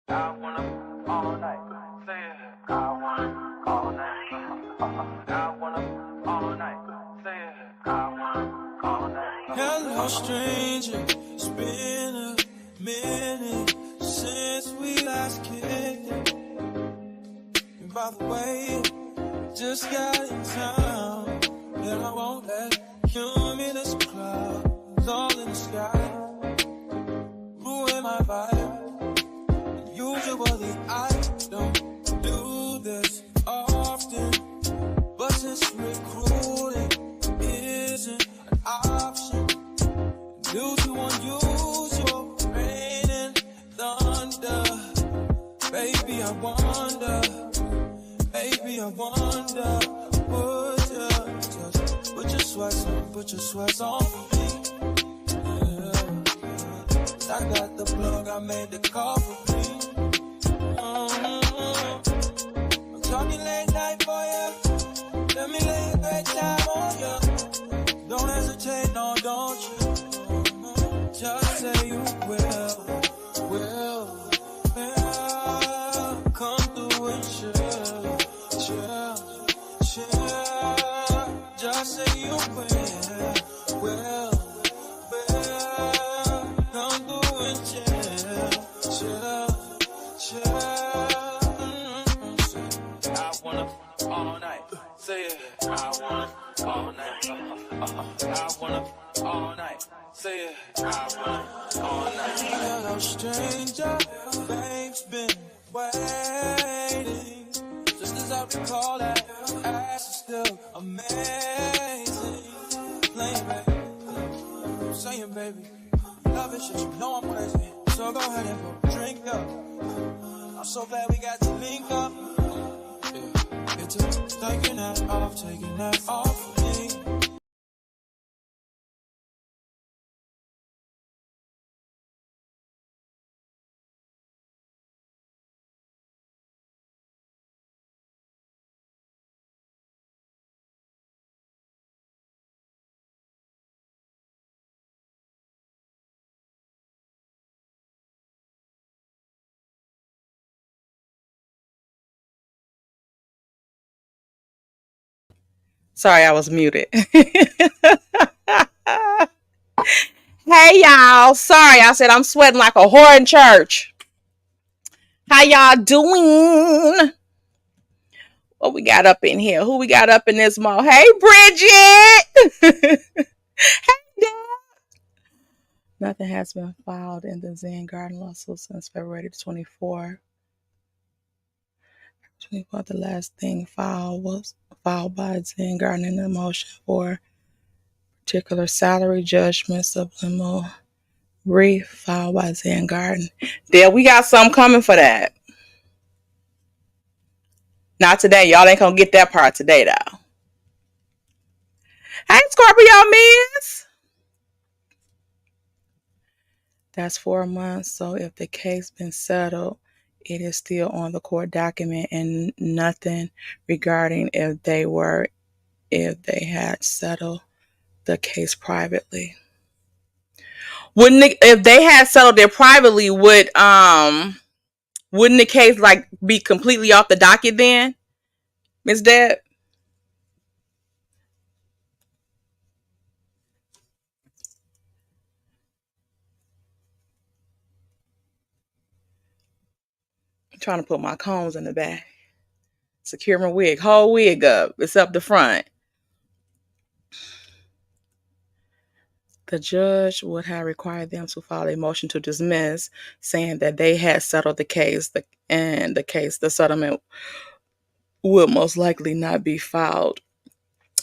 I wanna all night. Say it. I wanna all night. I wanna all night. Say it. I wanna all night. Hello, stranger. It's been a minute since we last kicked it. And by the way, just got in town, and I won't let cumulus clouds all in the sky ruin my vibe. Usually I don't do this often, but since recruiting isn't an option due to unusual rain and thunder, baby I wonder, would you just put your sweats on for me? Yeah. I got the plug, I made the call for me. I'm talking late night for you. Let me lay a great time on you. Don't hesitate, no, don't you? Just say you will. Come through and chill. Just say you will. Come through and chill. I wanna all night. Say it. I wanna all night. I wanna all night. Say it. I wanna all night. Hello, stranger. Babe's been waiting. Just as I recall that ass is still amazing. Playing, baby. Saying, baby. Love it, shit, you know I'm crazy. So go ahead and go drink up. I'm so glad we got to link up. Yeah, it's taking that off of me. Sorry, I was muted. Hey, y'all. Sorry, I said I'm sweating like a whore in church. How y'all doing? What we got up in here? Who we got up in this mall? Hey, Bridget. Hey, nothing has been filed in the Zen Garden lawsuit since February 24. The last thing filed was filed by Zen Garden in the motion for particular salary judgment supplemental brief filed by Zen Garden. There, we got something coming for that. Not today. Y'all ain't gonna get that part today, though. Hey, Scorpio Miss. That's 4 months. So if the case been settled, it is still on the court document and nothing regarding if they had settled the case privately. If they had settled it privately, wouldn't the case like be completely off the docket then, Ms. Deb? I'm trying to put my combs in the back. Secure my wig. Whole wig up. It's up the front. The judge would have required them to file a motion to dismiss, saying that they had settled the case, the settlement would most likely not be filed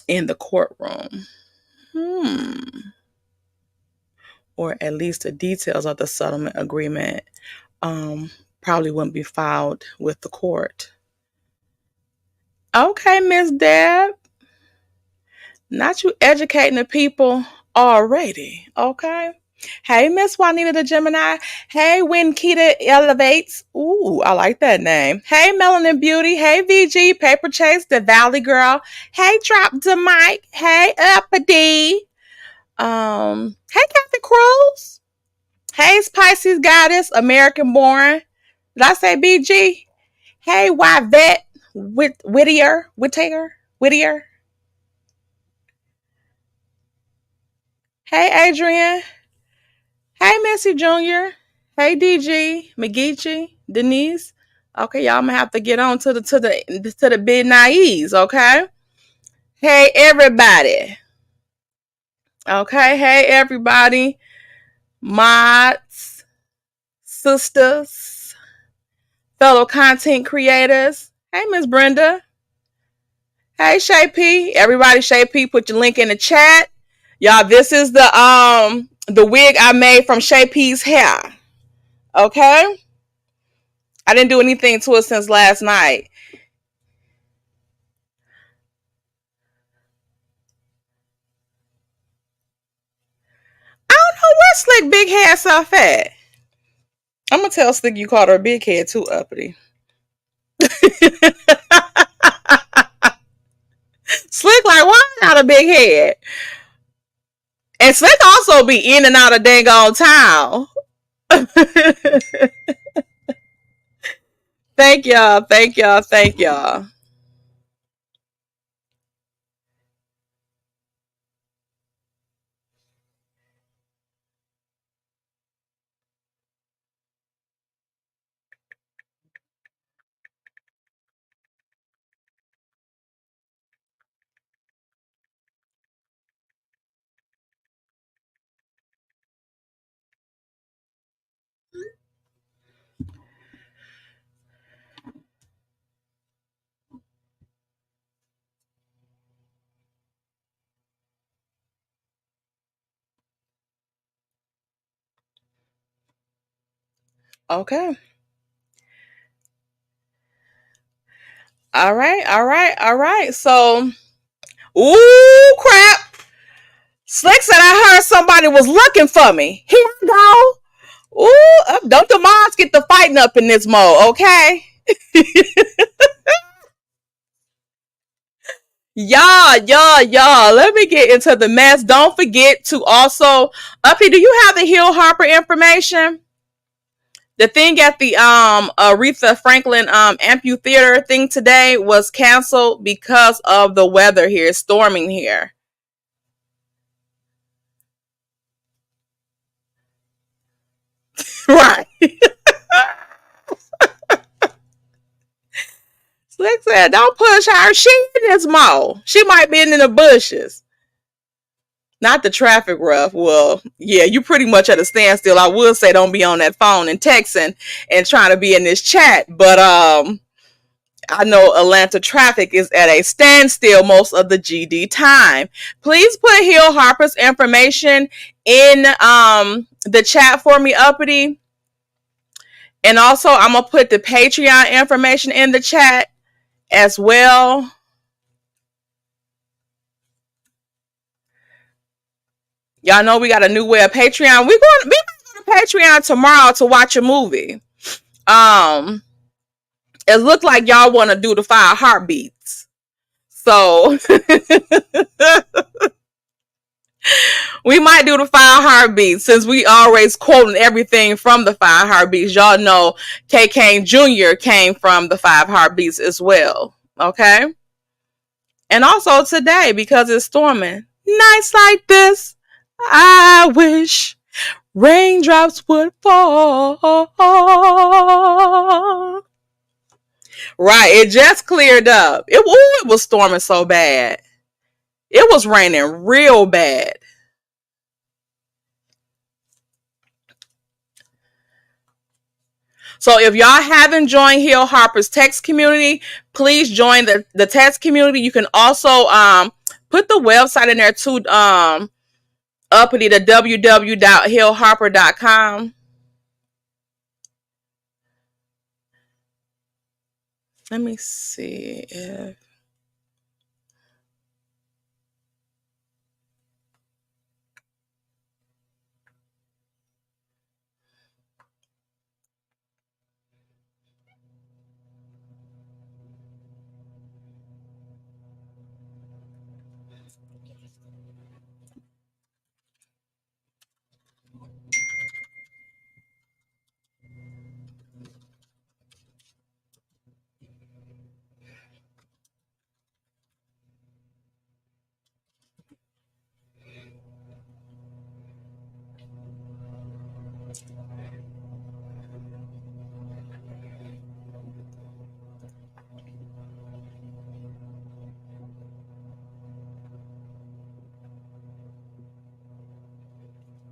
in the courtroom. Or at least the details of the settlement agreement probably wouldn't be filed with the court. Okay, Miss Deb. Not you educating the people already, okay? Hey, Miss Juanita the Gemini. Hey, Winkita Elevates. Ooh, I like that name. Hey, Melanin Beauty. Hey, VG, Paper Chase, the Valley Girl. Hey, Drop the Mic. Hey, Uppity. Hey, Captain Cruz. Hey, Pisces Goddess, American Born. Did I say BG? Hey, Yvette Whittier. Hey, Adrian. Hey, Missy Jr. Hey, DG, McGeechee, Denise. Okay, y'all, I'm gonna have to get on to the big naives. Okay. Hey, everybody. Okay. Hey, everybody. Mods, sisters, fellow content creators. Hey, Miss Brenda. Hey, Shay P. Everybody, Shay P, put your link in the chat. Y'all, this is the wig I made from Shay P's hair. Okay? I didn't do anything to it since last night. I don't know where Slick Big Head stuff at. I'm gonna tell Slick you called her a big head too, uppity. Slick like, why not a big head? And Slick also be in and out of dang on town. Thank y'all. Thank y'all. Thank y'all. Okay. All right. All right. All right. So, ooh, crap. Slick said I heard somebody was looking for me. Here we go. Ooh, don't the moms get the fighting up in this mode, okay? Y'all. Let me get into the mess. Don't forget to also, Uppy, do you have the Hill Harper information? The thing at the Aretha Franklin amphitheater thing today was canceled because of the weather here. It's storming here. Right. Slick said, don't push her. She in this mall. She might be in the bushes. Not the traffic rough. Well, yeah, you pretty much at a standstill. I would say don't be on that phone and texting and trying to be in this chat. But I know Atlanta traffic is at a standstill most of the GD time. Please put Hill Harper's information in the chat for me, Uppity. And also I'm gonna put the Patreon information in the chat as well. Y'all know we got a new way of Patreon. We going to Patreon tomorrow to watch a movie. It looked like y'all want to do the 5 heartbeats. So we might do the 5 heartbeats since we always quoting everything from the 5 heartbeats. Y'all know K. Kane Jr. came from the 5 heartbeats as well. Okay. And also today, because it's storming, nights like this, I wish raindrops would fall. Right, it just cleared up. It was storming so bad. It was raining real bad. So if y'all haven't joined Hill Harper's text community, please join the text community. You can also put the website in there too, uppity to www.hillharper.com. Let me see if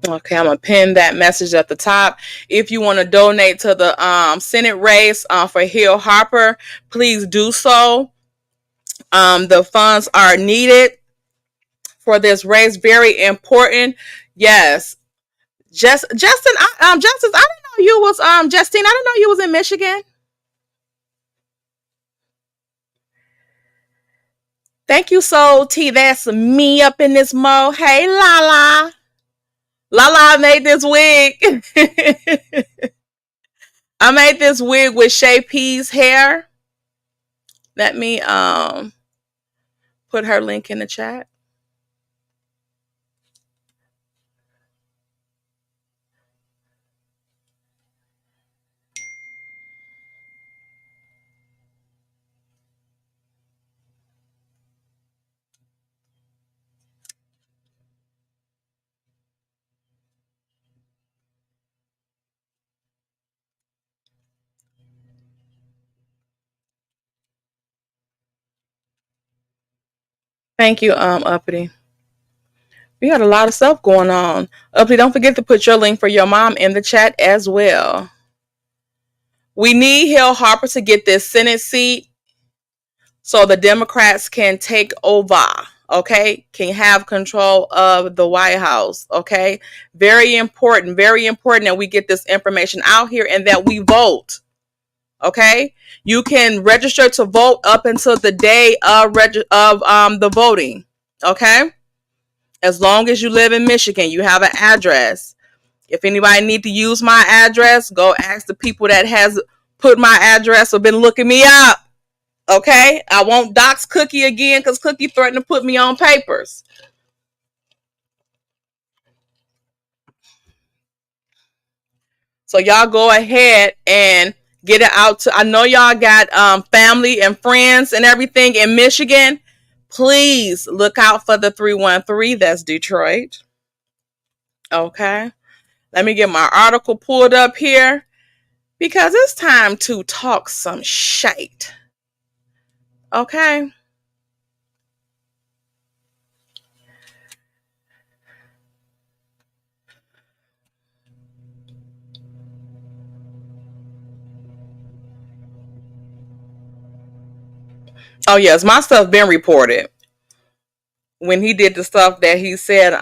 Okay, I'm gonna pin that message at the top. If you want to donate to the Senate race for Hill Harper, please do so. The funds are needed for this race. Very important. Yes. Justin, Justice, I didn't know you was Justine, I didn't know you was in Michigan. Thank you, Soul T. That's me up in this mo. Hey, Lala. Lala made this wig. I made this wig with Shay P's hair. Let me put her link in the chat. Thank you, Uppity. We got a lot of stuff going on. Uppity, don't forget to put your link for your mom in the chat as well. We need Hill Harper to get this Senate seat so the Democrats can take over, okay? Can have control of the White House, okay? Very important that we get this information out here and that we vote, okay? You can register to vote up until the day of the voting, okay? As long as you live in Michigan, you have an address. If anybody need to use my address, go ask the people that has put my address or been looking me up. Okay? I won't dox Cookie again because Cookie threatened to put me on papers. So y'all go ahead and get it out to, I know y'all got family and friends and everything in Michigan. Please look out for the 313. That's Detroit. Okay? Let me get my article pulled up here because it's time to talk some shit. Okay? Oh yes, my stuff been reported. When he did the stuff that he said,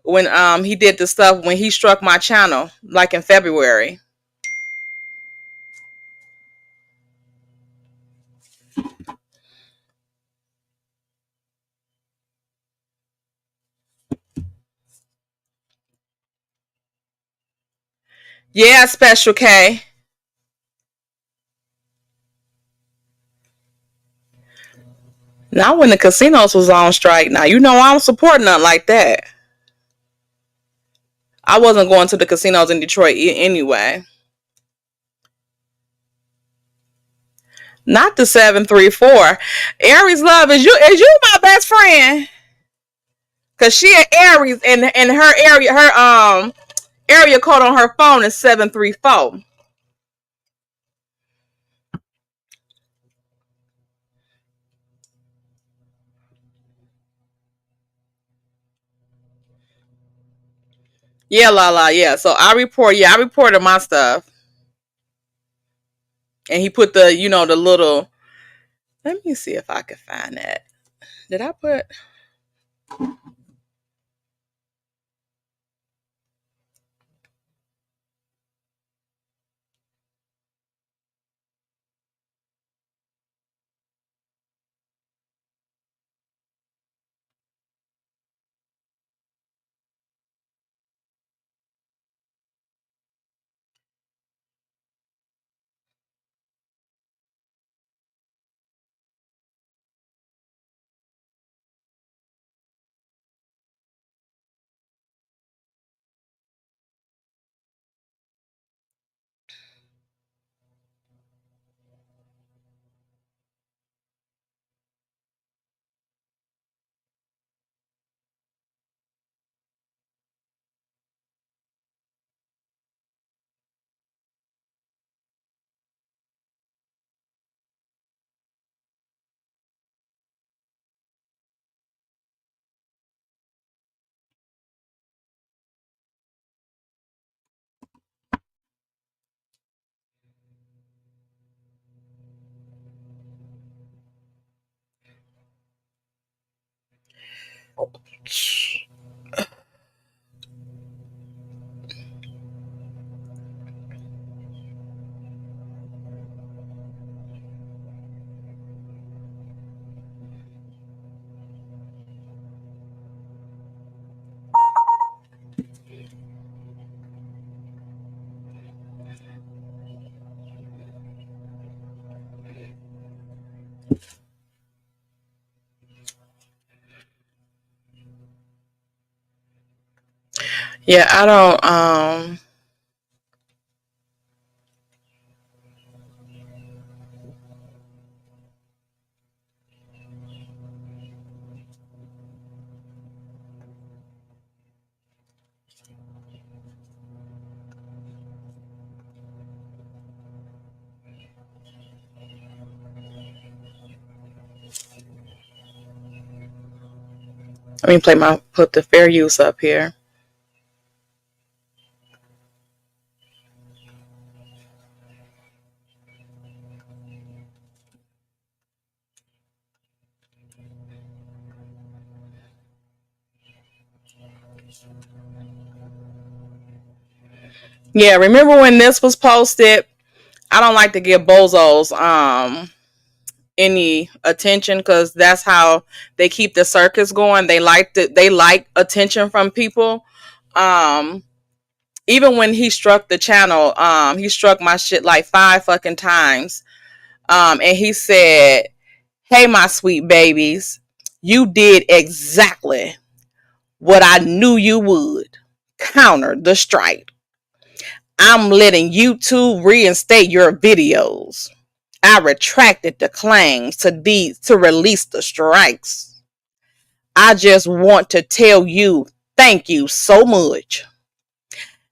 when he did the stuff when he struck my channel, like in February. Yeah, Special K. Now when the casinos was on strike, now you know I don't support nothing like that. I wasn't going to the casinos in Detroit anyway. Not the 734. Aries Love, is you my best friend? Cause she an Aries and her area code on her phone is 734. Yeah, yeah. So I reported my stuff. And he put the little, let me see if I can find that. Did I put Yeah, I don't let me put the fair use up here. Yeah, remember when this was posted? I don't like to give bozos any attention because that's how they keep the circus going. They like attention from people. Um Even when he struck the channel, he struck my shit like 5 fucking times. And he said, "Hey, my sweet babies, you did exactly what I knew you would. Counter the strike. I'm letting YouTube reinstate your videos. I retracted the claims to release the strikes. I just want to tell you thank you so much.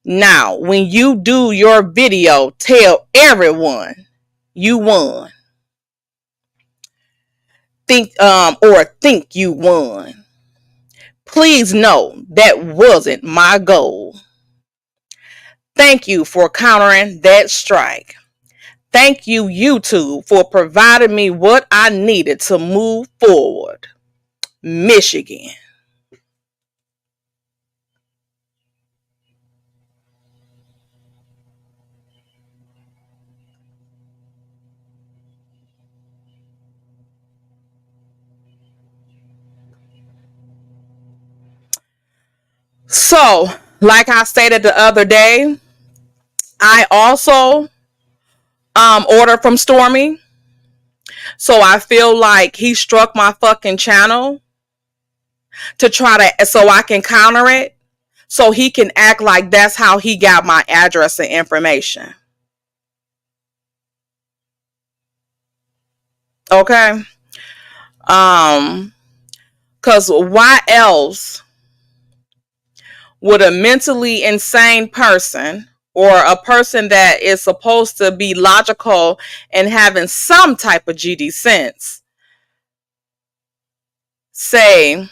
Now, when you do your video, tell everyone you won. Think you won. Please know that wasn't my goal. Thank you for countering that strike. Thank you, YouTube, for providing me what I needed to move forward. Michigan." So, like I stated the other day, I also ordered from Stormy. So I feel like he struck my fucking channel to try to, so I can counter it. So he can act like that's how he got my address and information. Okay? Cause why else would a mentally insane person or a person that is supposed to be logical and having some type of GD sense say,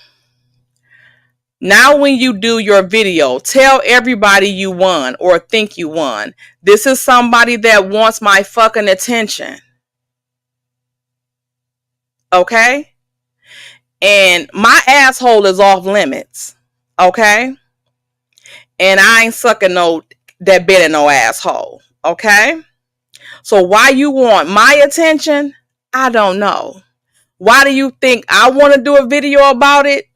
now when you do your video, tell everybody you won or think you won. This is somebody that wants my fucking attention. Okay? And my asshole is off limits. Okay? And I ain't sucking no that bit of no asshole. Okay? So why you want my attention? I don't know. Why do you think I want to do a video about it?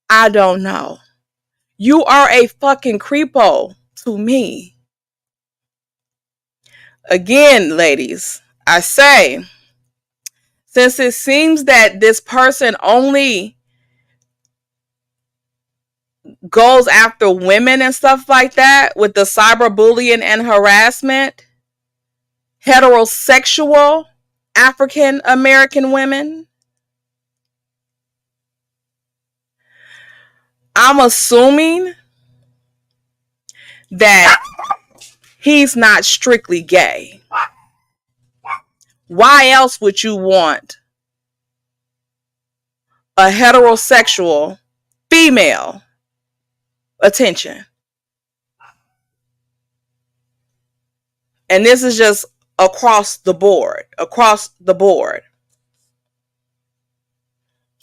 I don't know. You are a fucking creepo to me. Again, ladies, I say, since it seems that this person only goes after women and stuff like that with the cyberbullying and harassment, heterosexual African American women, I'm assuming that he's not strictly gay. Why else would you want a heterosexual female attention? And this is just across the board.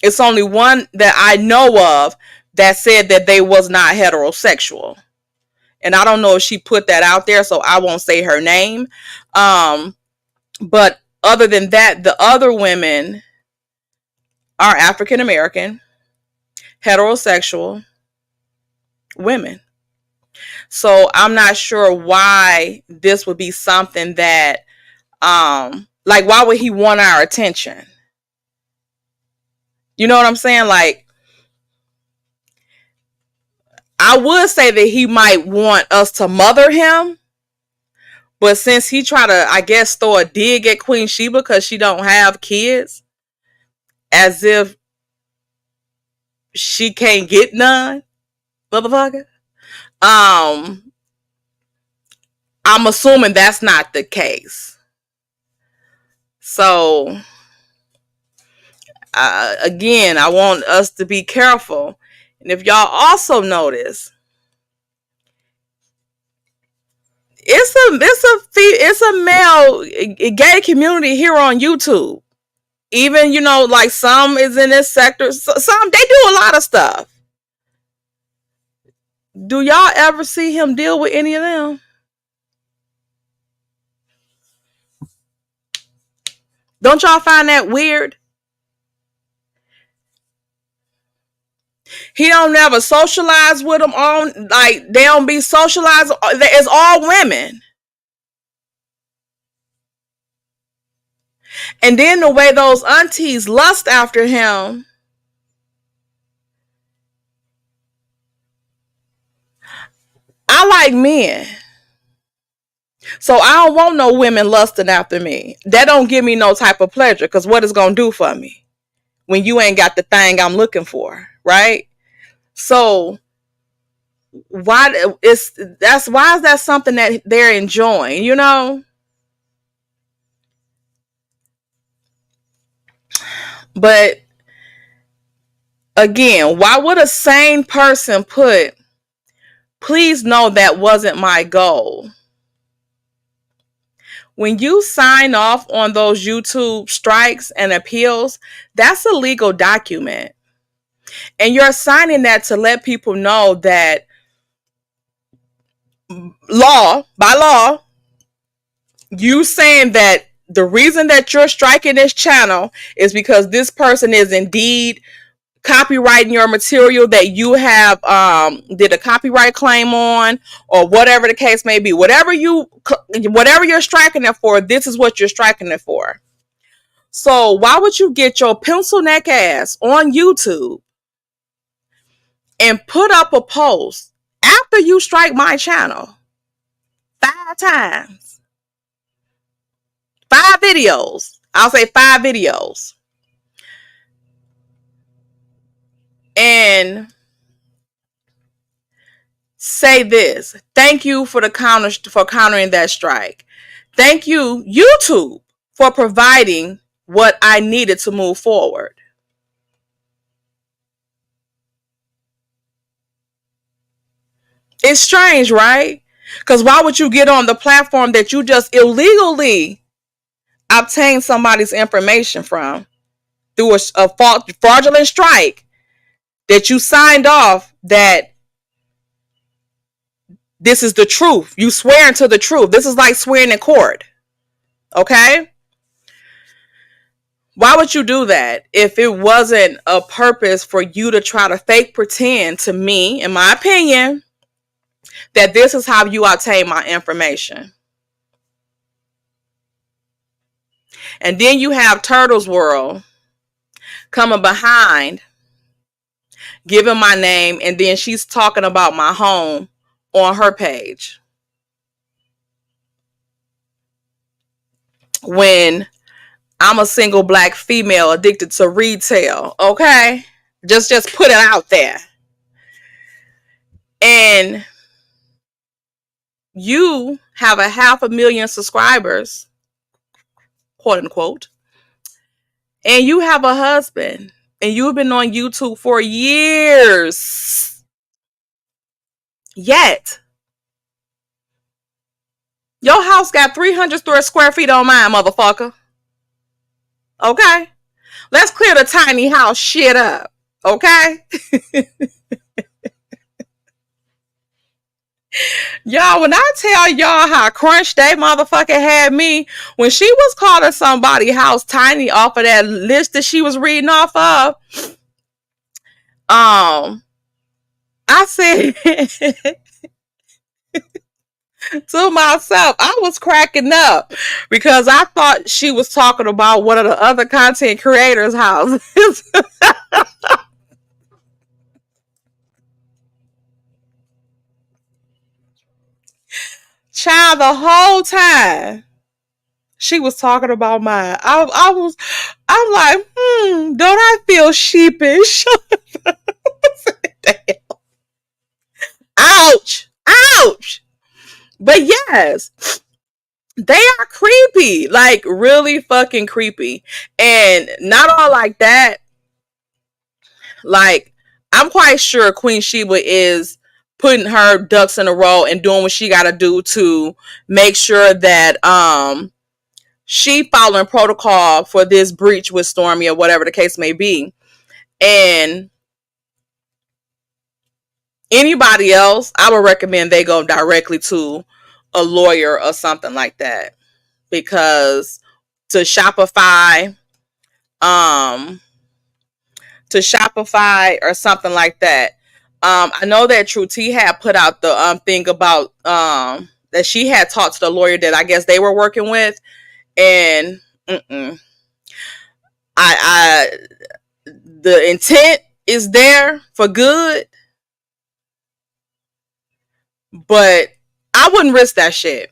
It's only one that I know of that said that they was not heterosexual. And I don't know if she put that out there, so I won't say her name. But other than that, the other women are African American, heterosexual women. So I'm not sure why this would be something that, like, why would he want our attention? You know what I'm saying? Like, I would say that he might want us to mother him, but since he tried to, I guess, throw a dig at Queen Sheba because she don't have kids, as if she can't get none, motherfucker. I'm assuming that's not the case. So, again, I want us to be careful. And if y'all also notice, it's a male gay community here on YouTube. Even, like some is in this sector. Some, they do a lot of stuff. Do y'all ever see him deal with any of them? Don't y'all find that weird? He don't never socialize with them on, like, they don't be socialized. It's all women. And then the way those aunties lust after him. I like men. So I don't want no women lusting after me. That don't give me no type of pleasure, because what it's going to do for me when you ain't got the thing I'm looking for, right? So why is that something that they're enjoying, But again, why would a sane person put, please know that wasn't my goal? When you sign off on those YouTube strikes and appeals, that's a legal document. And you're signing that to let people know that by law, you saying that the reason that you're striking this channel is because this person is indeed copyrighting your material that you have did a copyright claim on, or whatever the case may be. Whatever you're striking it for, this is what you're striking it for. So why would you get your pencil neck ass on YouTube and put up a post after you strike my channel 5 times? 5 videos. I'll say 5 videos. And say this: thank you for countering that strike. Thank you, YouTube, for providing what I needed to move forward. It's strange, right? Because why would you get on the platform that you just illegally obtained somebody's information from through a fraudulent strike that you signed off that this is the truth? You swearing to the truth. This is like swearing in court. Okay? Why would you do that if it wasn't a purpose for you to try to fake pretend to me, in my opinion, that this is how you obtain my information? And then you have Turtles World coming behind, giving my name, and then she's talking about my home on her page. When I'm a single black female addicted to retail, okay? Just put it out there. And you have 500,000 subscribers, quote unquote, and you have a husband, and you've been on YouTube for years. Yet, your house got 300 square feet on mine, motherfucker. Okay? Let's clear the tiny house shit up. Okay? Y'all, when I tell y'all how crunch they motherfucker had me, when she was calling somebody house tiny off of that list that she was reading off of, I said to myself, I was cracking up because I thought she was talking about one of the other content creators' houses. Child, the whole time she was talking about mine. I'm like, don't I feel sheepish? Ouch. Ouch. But yes, they are creepy. Like, really fucking creepy. And not all like that. Like, I'm quite sure Queen Sheba is putting her ducks in a row and doing what she gotta do to make sure that she following protocol for this breach with Stormy or whatever the case may be. And anybody else, I would recommend they go directly to a lawyer or something like that. Because to Shopify or something like that. I know that True T had put out the thing about that she had talked to the lawyer that I guess they were working with, and I the intent is there for good, but I wouldn't risk that shit.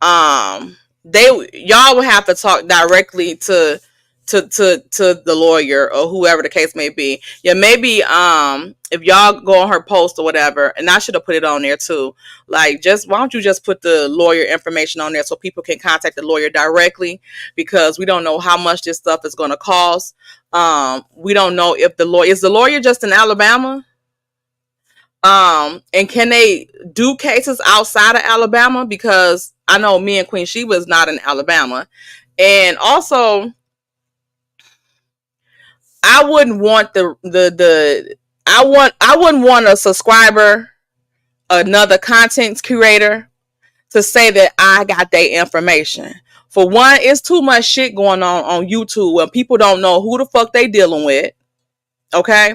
Y'all would have to talk directly to the lawyer or whoever the case may be. Yeah, maybe if y'all go on her post or whatever, and I should have put it on there too. Like, just why don't you just put the lawyer information on there so people can contact the lawyer directly, because we don't know how much this stuff is going to cost. We don't know if the lawyer just in Alabama. And can they do cases outside of Alabama? Because I know me and Queen Sheba is not in Alabama. And also, I wouldn't want I wouldn't want a subscriber, another content creator, to say that I got their information. For one, it's too much shit going on YouTube when people don't know who the fuck they dealing with. Okay?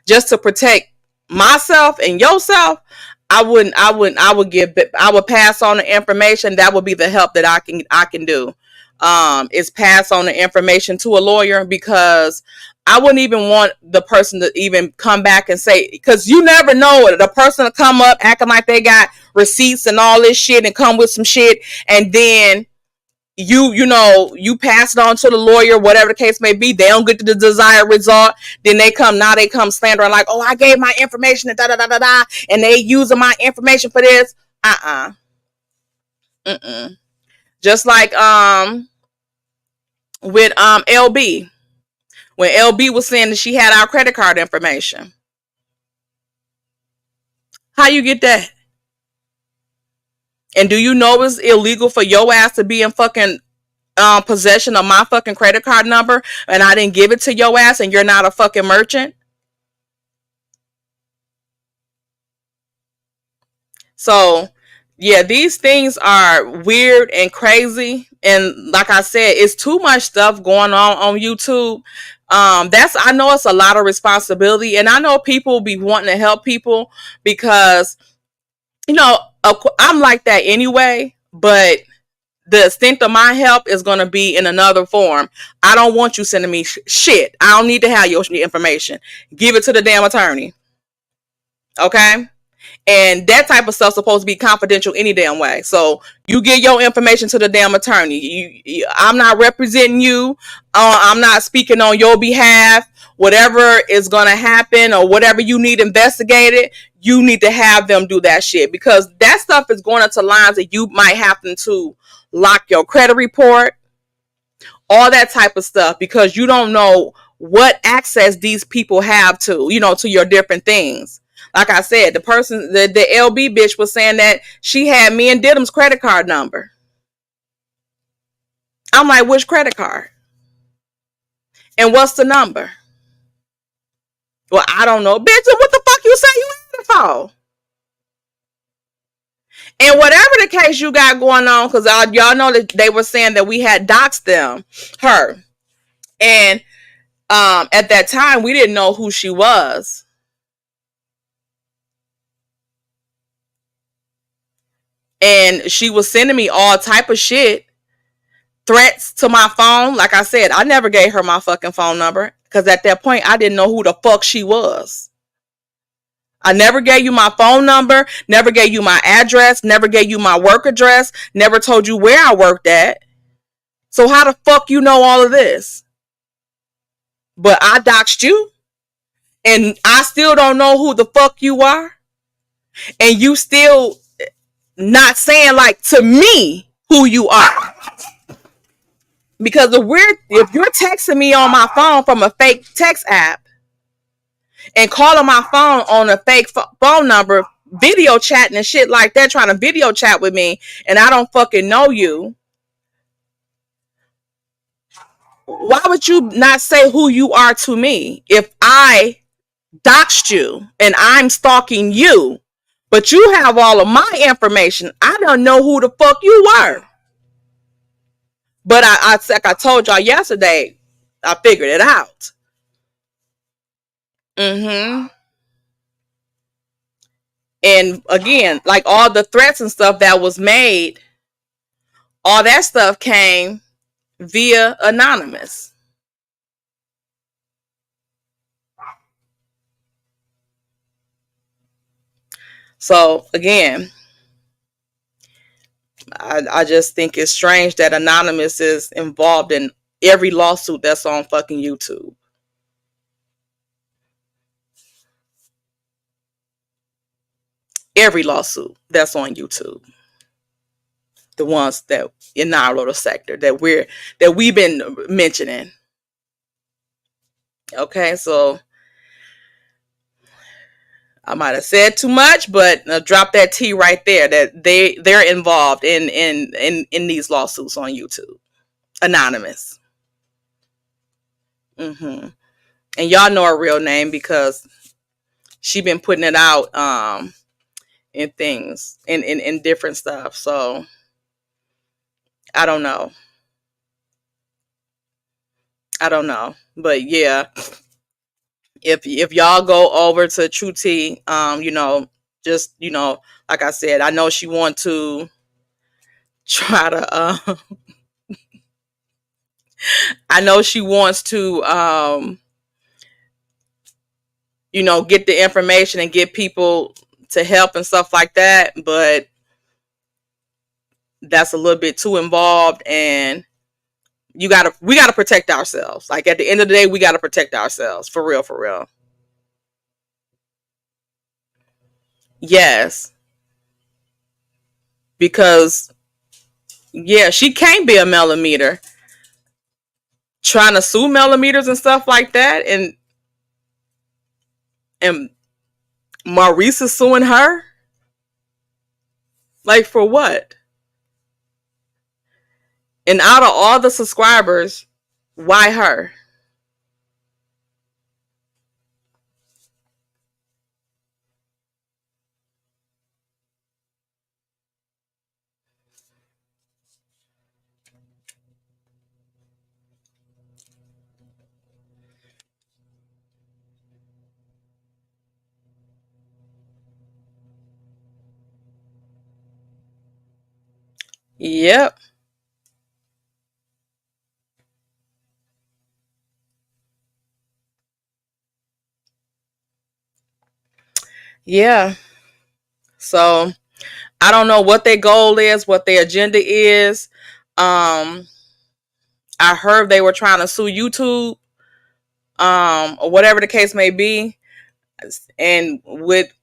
Just to protect myself and yourself, I would pass on the information. That would be the help that I can do. Is pass on the information to a lawyer, because I wouldn't even want the person to even come back and say, because you never know, the person to come up acting like they got receipts and all this shit and come with some shit, and then you pass it on to the lawyer, whatever the case may be. They don't get to the desired result. Then they come slandering like, oh, I gave my information and da da da da da, and they using my information for this. Just like with LB, when LB was saying that she had our credit card information. How you get that? And do you know it's illegal for your ass to be in fucking possession of my fucking credit card number, and I didn't give it to your ass, and you're not a fucking merchant? So, yeah, these things are weird and crazy. And like I said, it's too much stuff going on YouTube. I know it's a lot of responsibility, and I know people be wanting to help people because, I'm like that anyway, but the extent of my help is going to be in another form. I don't want you sending me shit. I don't need to have your information. Give it to the damn attorney. Okay? And that type of stuff's supposed to be confidential any damn way. So you get your information to the damn attorney. I'm not representing you. I'm not speaking on your behalf. Whatever is going to happen or whatever you need investigated, you need to have them do that shit, because that stuff is going into lines that you might happen to lock your credit report, all that type of stuff, because you don't know what access these people have to your different things. Like I said, the LB bitch was saying that she had me and Didim's credit card number. I'm like, which credit card? And what's the number? Well, I don't know. Bitch, what the fuck you say you had it for? And whatever the case you got going on, because y'all know that they were saying that we had doxed her. And at that time, we didn't know who she was. And she was sending me all type of shit. Threats to my phone. Like I said, I never gave her my fucking phone number. Because at that point, I didn't know who the fuck she was. I never gave you my phone number, never gave you my address, never gave you my work address, never told you where I worked at. So how the fuck you know all of this? But I doxed you, and I still don't know who the fuck you are, and you still not saying like to me who you are. Because if you're texting me on my phone from a fake text app and calling my phone on a fake phone number, video chatting and shit like that, trying to video chat with me, and I don't fucking know you, why would you not say who you are to me if I doxed you and I'm stalking you, but you have all of my information? I don't know who the fuck you were. But like I told y'all yesterday, I figured it out. And again, like all the threats and stuff that was made, all that stuff came via anonymous. So again, I just think it's strange that anonymous is involved in every lawsuit that's on fucking YouTube. Every lawsuit that's on YouTube. The ones that in our little sector that we've been mentioning. Okay, so I might have said too much, but drop that T right there that they're involved in these lawsuits on YouTube. Anonymous. And y'all know her real name because she been putting it out in things in different stuff. So I don't know. But yeah, if y'all go over to True T, just like I said, I know she want to try to I know she wants to get the information and get people to help and stuff like that, but that's a little bit too involved, and we gotta protect ourselves. Like at the end of the day, we gotta protect ourselves. For real. Yes. Because yeah, she can't be a millimeter trying to sue millimeters and stuff like that, and Maurice is suing her. Like for what? And out of all the subscribers, why her? Yep. Yeah. So I don't know what their goal is, what their agenda is. I heard they were trying to sue YouTube, or whatever the case may be. And with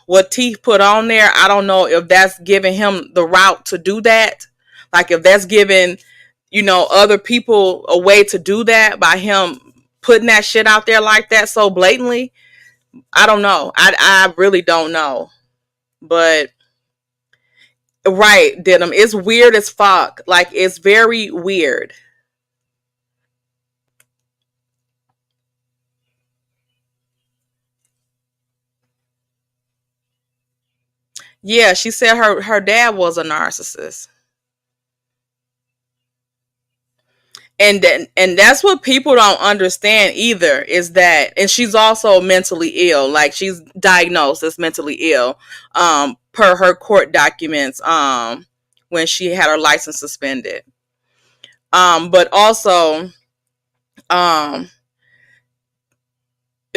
what T put on there, I don't know if that's giving him the route to do that. Like if that's giving, other people a way to do that by him putting that shit out there like that so blatantly. I don't know. I really don't know. But right, Denim, it's weird as fuck. Like it's very weird. Yeah, she said her dad was a narcissist. And that's what people don't understand either, is that, and she's also mentally ill, like she's diagnosed as mentally ill, per her court documents, when she had her license suspended. But also, um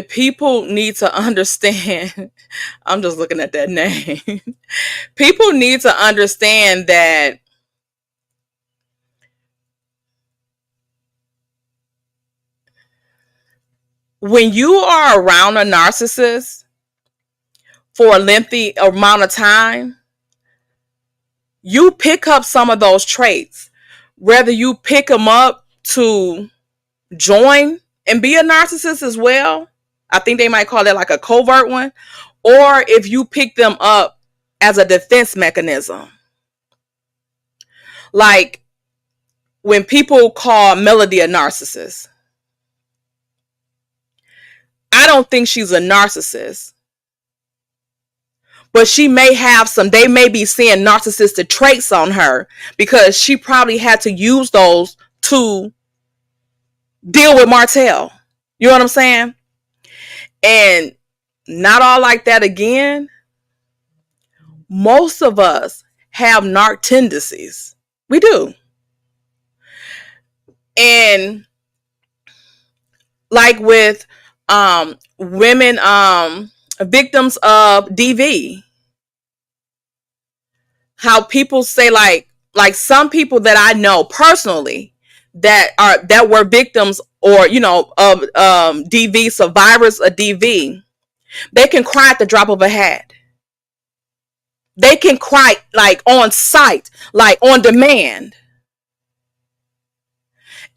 people need to understand. I'm just looking at that name. People need to understand that when you are around a narcissist for a lengthy amount of time, you pick up some of those traits. Whether you pick them up to join and be a narcissist as well, I think they might call it like a covert one, or if you pick them up as a defense mechanism. Like when people call Melody a narcissist, I don't think she's a narcissist, but she may have some, they may be seeing narcissistic traits on her because she probably had to use those to deal with Martell. You know what I'm saying? And not all like that again. Most of us have narc tendencies. We do. And like with women, victims of DV, how people say like some people that I know personally that were victims, or of DV, survivors of DV, they can cry at the drop of a hat. They can cry like on sight, like on demand.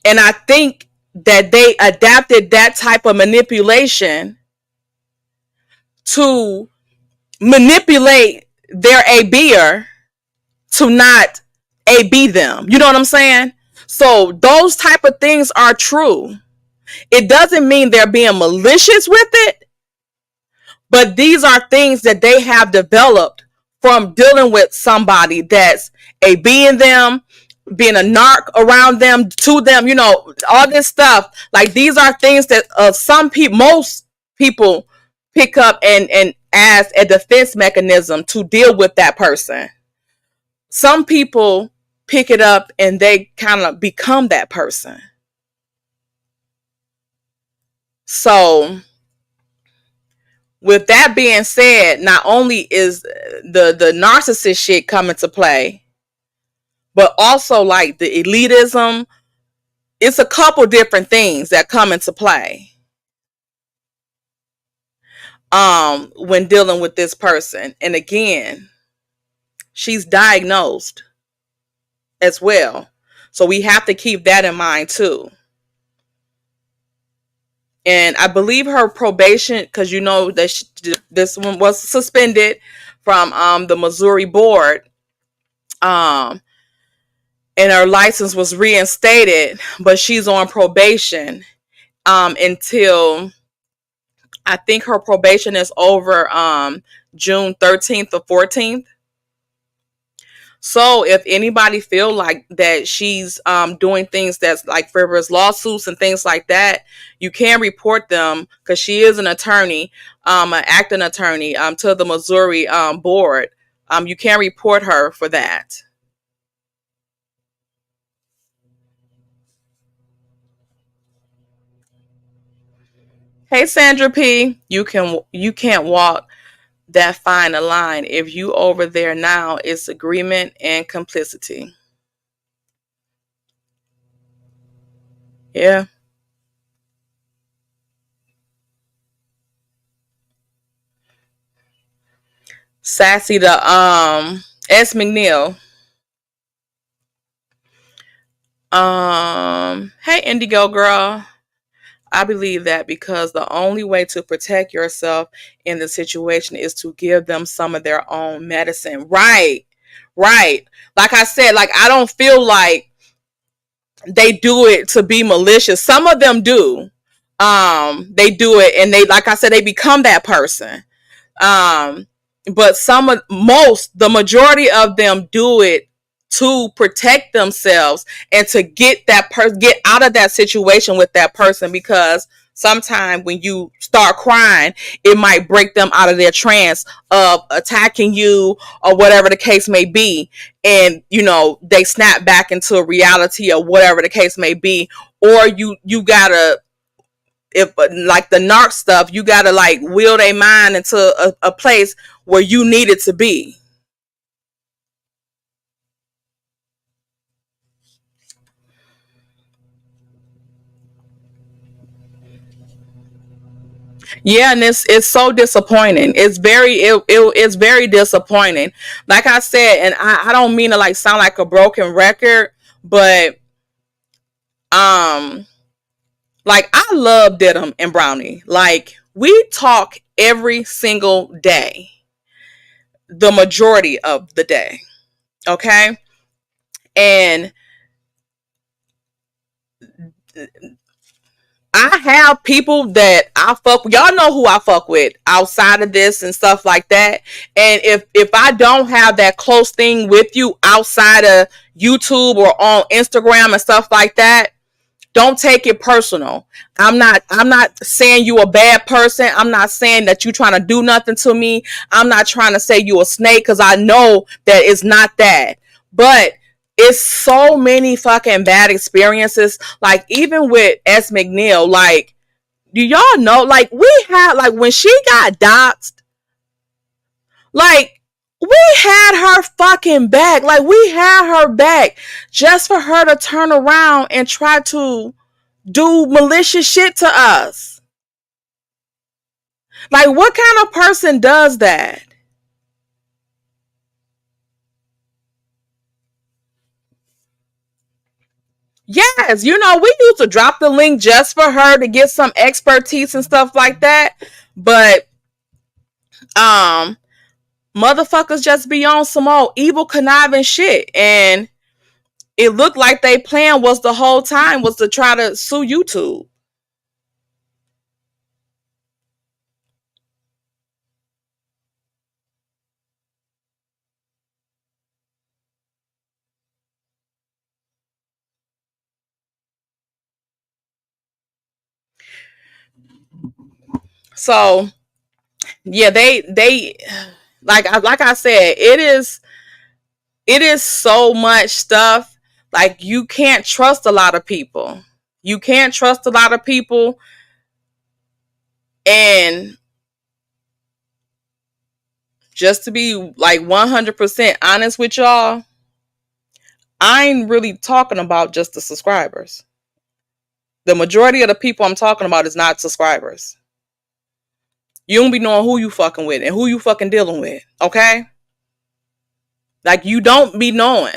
And I think that they adapted that type of manipulation to manipulate their ABer to not AB them. You know what I'm saying? So those type of things are true. It doesn't mean they're being malicious with it, but these are things that they have developed from dealing with somebody that's ABing them, being a narc around them, to them, all this stuff. Like these are things that most people pick up and as a defense mechanism to deal with that person. Some people pick it up and they kind of become that person. So with that being said, not only is the narcissist shit coming to play, but also like the elitism. It's a couple different things that come into play when dealing with this person. And again, she's diagnosed as well, so we have to keep that in mind too. And I believe her probation, because that this one was suspended from the Missouri board, and her license was reinstated, but she's on probation until, I think her probation is over June 13th or 14th. So if anybody feel like that she's doing things that's like frivolous lawsuits and things like that, you can report them, because she is an attorney, an acting attorney, to the Missouri board. You can report her for that. Hey Sandra P, you can't walk that fine a line. If you over there now, it's agreement and complicity. Yeah. Sassy the S. McNeil. Hey Indigo girl. I believe that because the only way to protect yourself in the situation is to give them some of their own medicine. Right. Right. Like I said, like I don't feel like they do it to be malicious. Some of them do. They do it and they, like I said, they become that person. but the majority of them do it to protect themselves and to get out of that situation with that person, because sometimes when you start crying, it might break them out of their trance of attacking you or whatever the case may be. And, they snap back into a reality or whatever the case may be. Or you gotta, if like the narc stuff, you gotta like will their mind into a place where you need it to be. Yeah, and it's so disappointing. It's very disappointing. Like I said, and I don't mean to like sound like a broken record, but like I love Diddum and Brownie. Like we talk every single day, the majority of the day. Okay, and I have people that I fuck with. Y'all know who I fuck with outside of this and stuff like that. And if I don't have that close thing with you outside of YouTube or on Instagram and stuff like that, don't take it personal. I'm not saying you a bad person. I'm not saying that you trying to do nothing to me. I'm not trying to say you a snake, because I know that it's not that. But it's so many fucking bad experiences. Like even with S. McNeil, like, do y'all know? Like we had, like when she got doxxed, like we had her fucking back. Like we had her back just for her to turn around and try to do malicious shit to us. Like what kind of person does that? Yes, we used to drop the link just for her to get some expertise and stuff like that. But motherfuckers just be on some old evil conniving shit. And it looked like they plan was the whole time was to try to sue YouTube. So yeah, they like I said, it is so much stuff. Like you can't trust a lot of people. You can't trust a lot of people. And just to be like 100% honest with y'all, I ain't really talking about just the subscribers. The majority of the people I'm talking about is not subscribers. You don't be knowing who you fucking with and who you fucking dealing with, okay? Like you don't be knowing.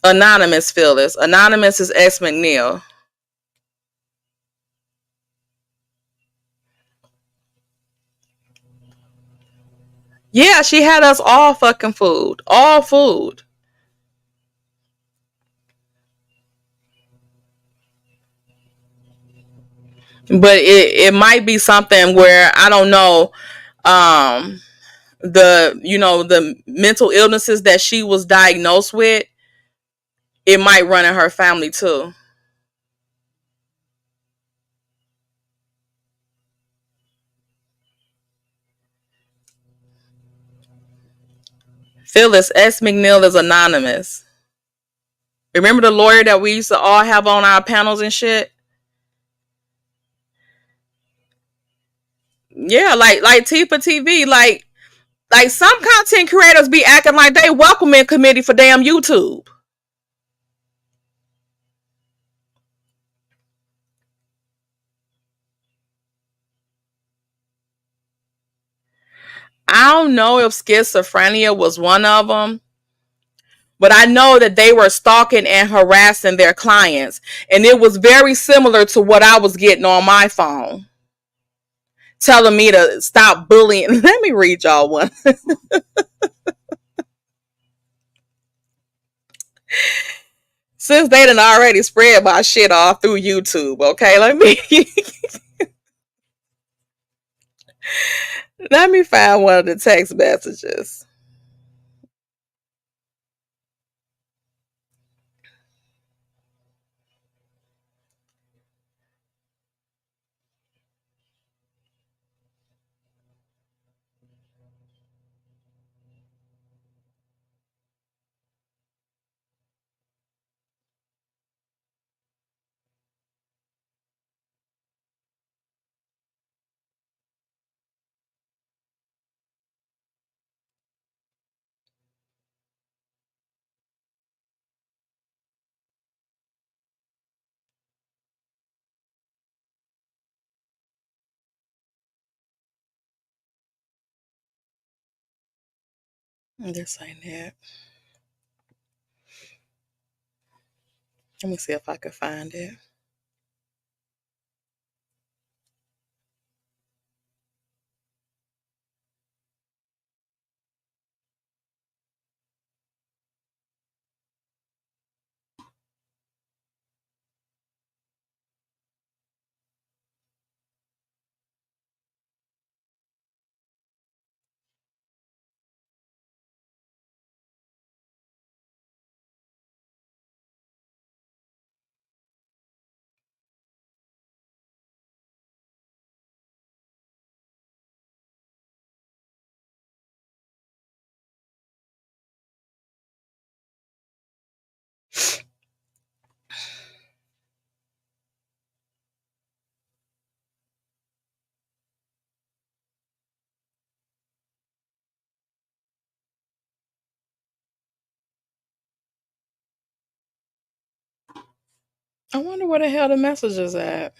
Anonymous, Phyllis. Anonymous is S. McNeil. Yeah, she had us all fucking food. All food. But it might be something where I don't know, the mental illnesses that she was diagnosed with, it might run in her family too. Phyllis, S. McNeil is anonymous. Remember the lawyer that we used to all have on our panels and shit? Yeah, like T for TV, like some content creators be acting like they welcoming committee for damn YouTube. I don't know if schizophrenia was one of them, but I know that they were stalking and harassing their clients. And it was very similar to what I was getting on my phone, telling me to stop bullying. Let me read y'all one. Since they done already spread my shit all through YouTube, okay? Let me find one of the text messages. This ain't it. Let me see if I can find it. I wonder where the hell the message is at.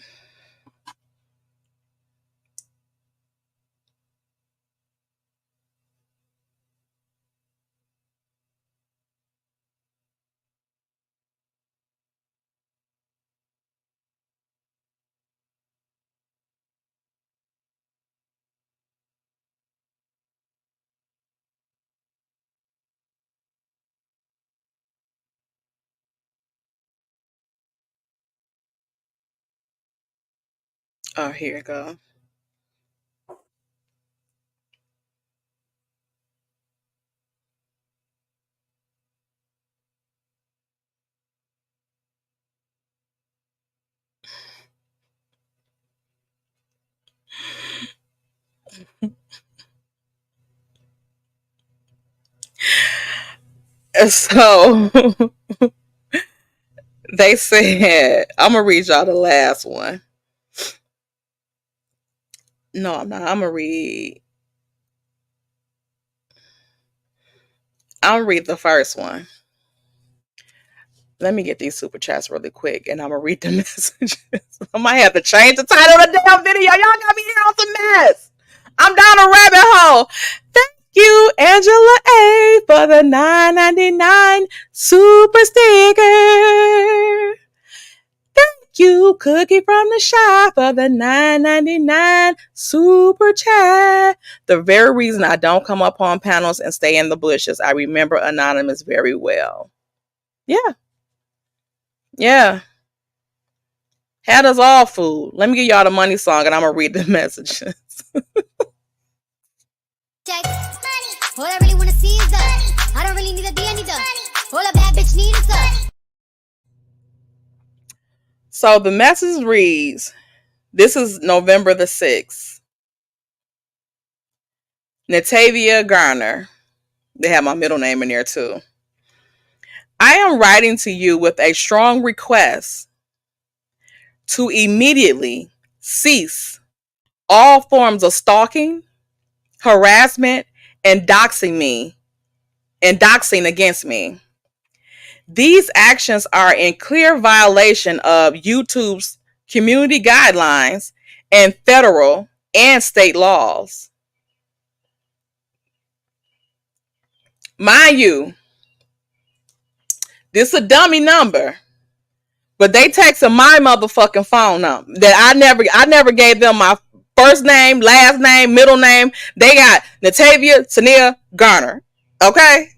Oh, here it go. So they said, I'm gonna read y'all the last one. No, I'm not. I'm gonna read the first one. Let me get these super chats really quick and I'm gonna read the messages. I might have to change the title of the damn video. Y'all got me here on some mess. I'm down a rabbit hole. Thank you, Angela A, for the $9.99 super sticker. Thank you, Cookie from the shop, for the $9.99 super chat. The very reason I don't come up on panels and stay in the bushes. I remember Anonymous very well. Yeah. Yeah. Had us all food. Let me give y'all the money song and I'm gonna read the messages. Check money. All I really wanna see is us. I don't really need a D, I need us. All a bad bitch need is us. So the message reads, this is November the 6th. Natavia Garner. They have my middle name in there too. I am writing to you with a strong request to immediately cease all forms of stalking, harassment, and doxing against me. These actions are in clear violation of YouTube's community guidelines and federal and state laws. Mind you, this is a dummy number, but they texted my motherfucking phone number that I never gave them my first name, last name, middle name. They got Natavia Tania Garner. Okay?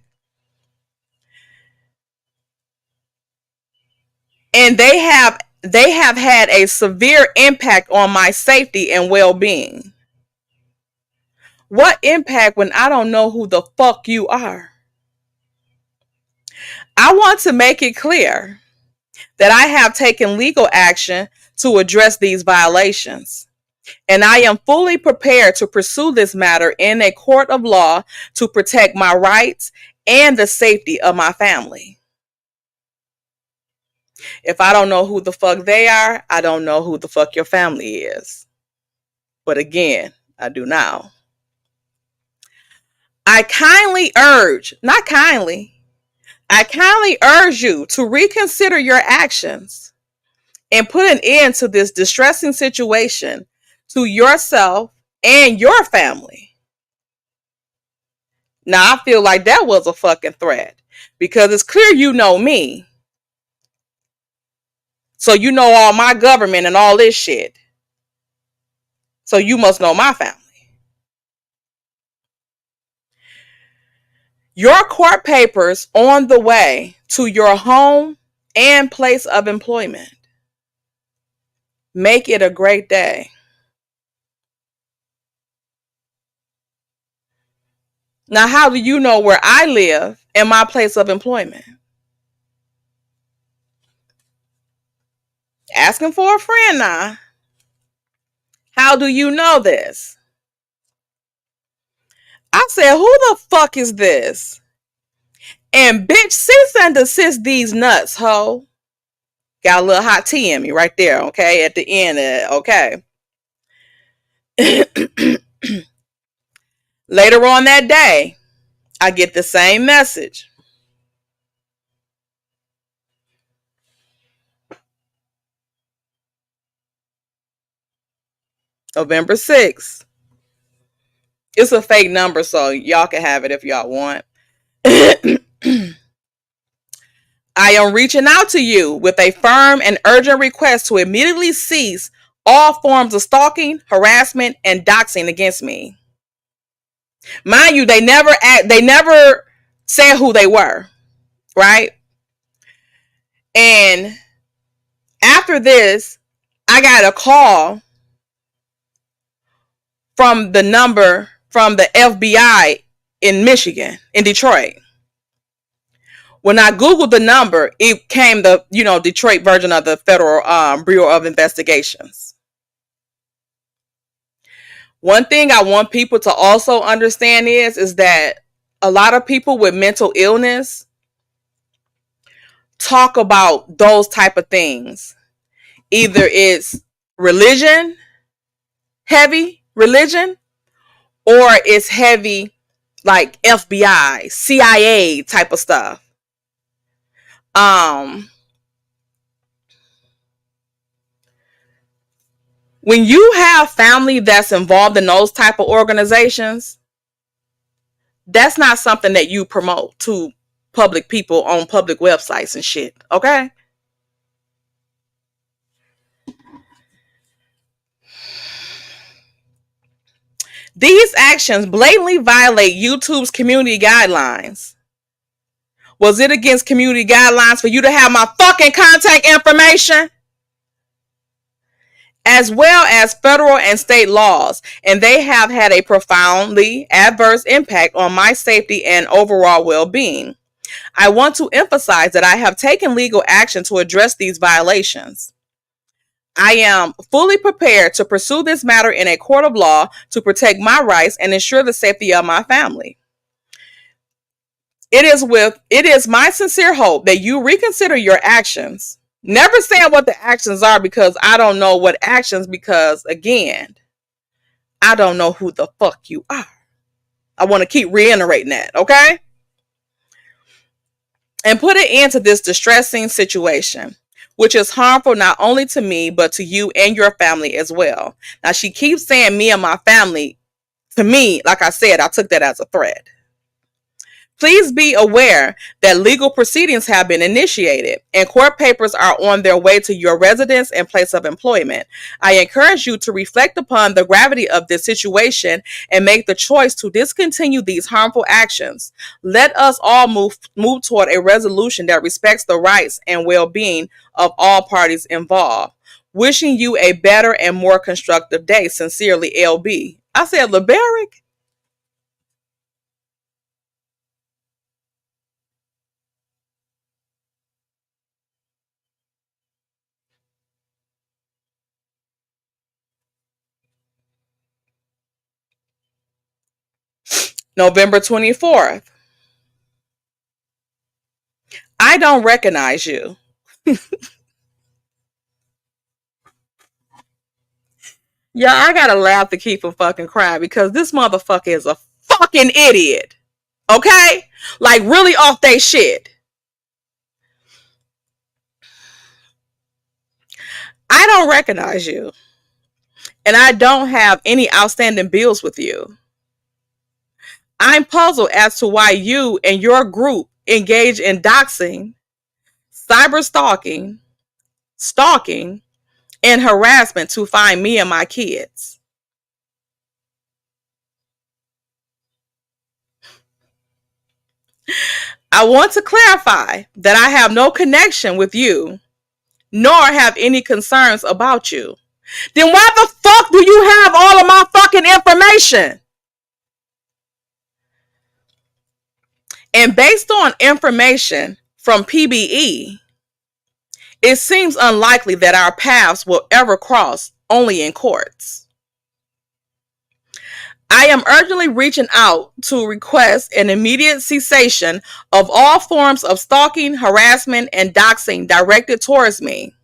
And they have had a severe impact on my safety and well-being. What impact when I don't know who the fuck you are? I want to make it clear that I have taken legal action to address these violations, and I am fully prepared to pursue this matter in a court of law to protect my rights and the safety of my family. If I don't know who the fuck they are, I don't know who the fuck your family is. But again, I do now. I kindly urge you to reconsider your actions and put an end to this distressing situation to yourself and your family. Now, I feel like that was a fucking threat because it's clear you know me. So you know all my government and all this shit. So you must know my family. Your court papers on the way to your home and place of employment. Make it a great day. Now, how do you know where I live and my place of employment? Asking for a friend now. How do you know this? I said, who the fuck is this? And bitch, cease and desist these nuts, ho. Got a little hot tea in me right there, okay? At the end, okay. Later on that day, I get the same message. November 6th. It's a fake number, so y'all can have it if y'all want. I am reaching out to you with a firm and urgent request to immediately cease all forms of stalking, harassment, and doxing against me. Mind you, they never said who they were, right? And after this, I got a call from the number from the FBI in Michigan, in Detroit. When I Googled the number, it came the, Detroit version of the Federal Bureau of Investigations. One thing I want people to also understand is that a lot of people with mental illness talk about those type of things. Either it's religion, heavy religion, or it's heavy like FBI, CIA type of stuff. When you have family that's involved in those type of organizations, that's not something that you promote to public people on public websites and shit, okay? These actions blatantly violate YouTube's community guidelines. Was it against community guidelines for you to have my fucking contact information? As well as federal and state laws, and they have had a profoundly adverse impact on my safety and overall well-being. I want to emphasize that I have taken legal action to address these violations. I am fully prepared to pursue this matter in a court of law to protect my rights and ensure the safety of my family. It is my sincere hope that you reconsider your actions. Never saying what the actions are because I don't know what actions, because again, I don't know who the fuck you are. I want to keep reiterating that, okay? And put an end to this distressing situation, which is harmful not only to me, but to you and your family as well. Now, she keeps saying me and my family. To me, like I said, I took that as a threat. Please be aware that legal proceedings have been initiated and court papers are on their way to your residence and place of employment. I encourage you to reflect upon the gravity of this situation and make the choice to discontinue these harmful actions. Let us all move toward a resolution that respects the rights and well-being of all parties involved. Wishing you a better and more constructive day. Sincerely, LB. I said, LeBaric? November 24th. I don't recognize you. Yeah, I gotta laugh to keep from fucking crying because this motherfucker is a fucking idiot. Okay? Like, really off they shit. I don't recognize you. And I don't have any outstanding bills with you. I'm puzzled as to why you and your group engage in doxing, cyber stalking, and harassment to find me and my kids. I want to clarify that I have no connection with you, nor have any concerns about you. Then why the fuck do you have all of my fucking information? And based on information from PBE, it seems unlikely that our paths will ever cross, only in courts. I am urgently reaching out to request an immediate cessation of all forms of stalking, harassment, and doxing directed towards me.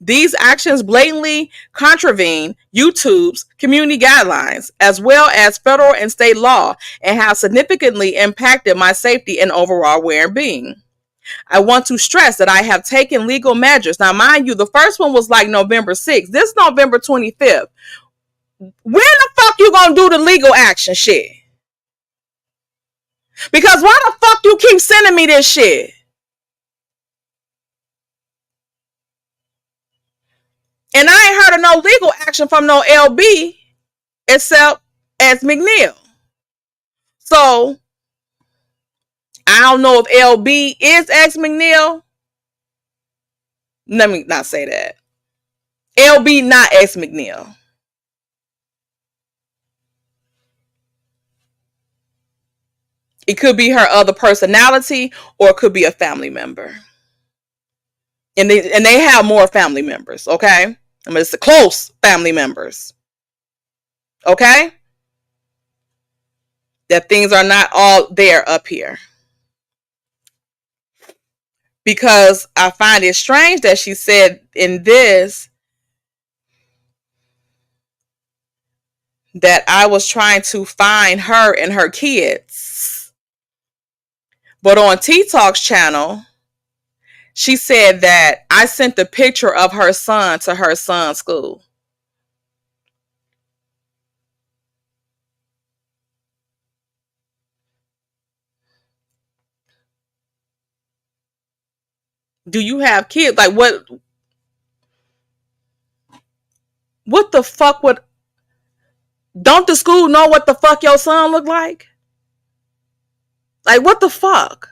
These actions blatantly contravene YouTube's community guidelines, as well as federal and state law, and have significantly impacted my safety and overall well-being. I want to stress that I have taken legal measures. Now, mind you, the first one was like November 6th. This November 25th. When the fuck you gonna do the legal action shit? Because why the fuck you keep sending me this shit? And I ain't heard of no legal action from no LB except as McNeil. So I don't know if LB is ex McNeil. Let me not say that. LB not ex McNeil. It could be her other personality, or it could be a family member. And they have more family members, okay? I mean, it's the close family members. Okay? That things are not all there up here. Because I find it strange that she said in this that I was trying to find her and her kids. But on T Talk's channel, she said that I sent the picture of her son to her son's school. Do you have kids? Like, what the fuck would... Don't the school know what the fuck your son look like? Like, what the fuck?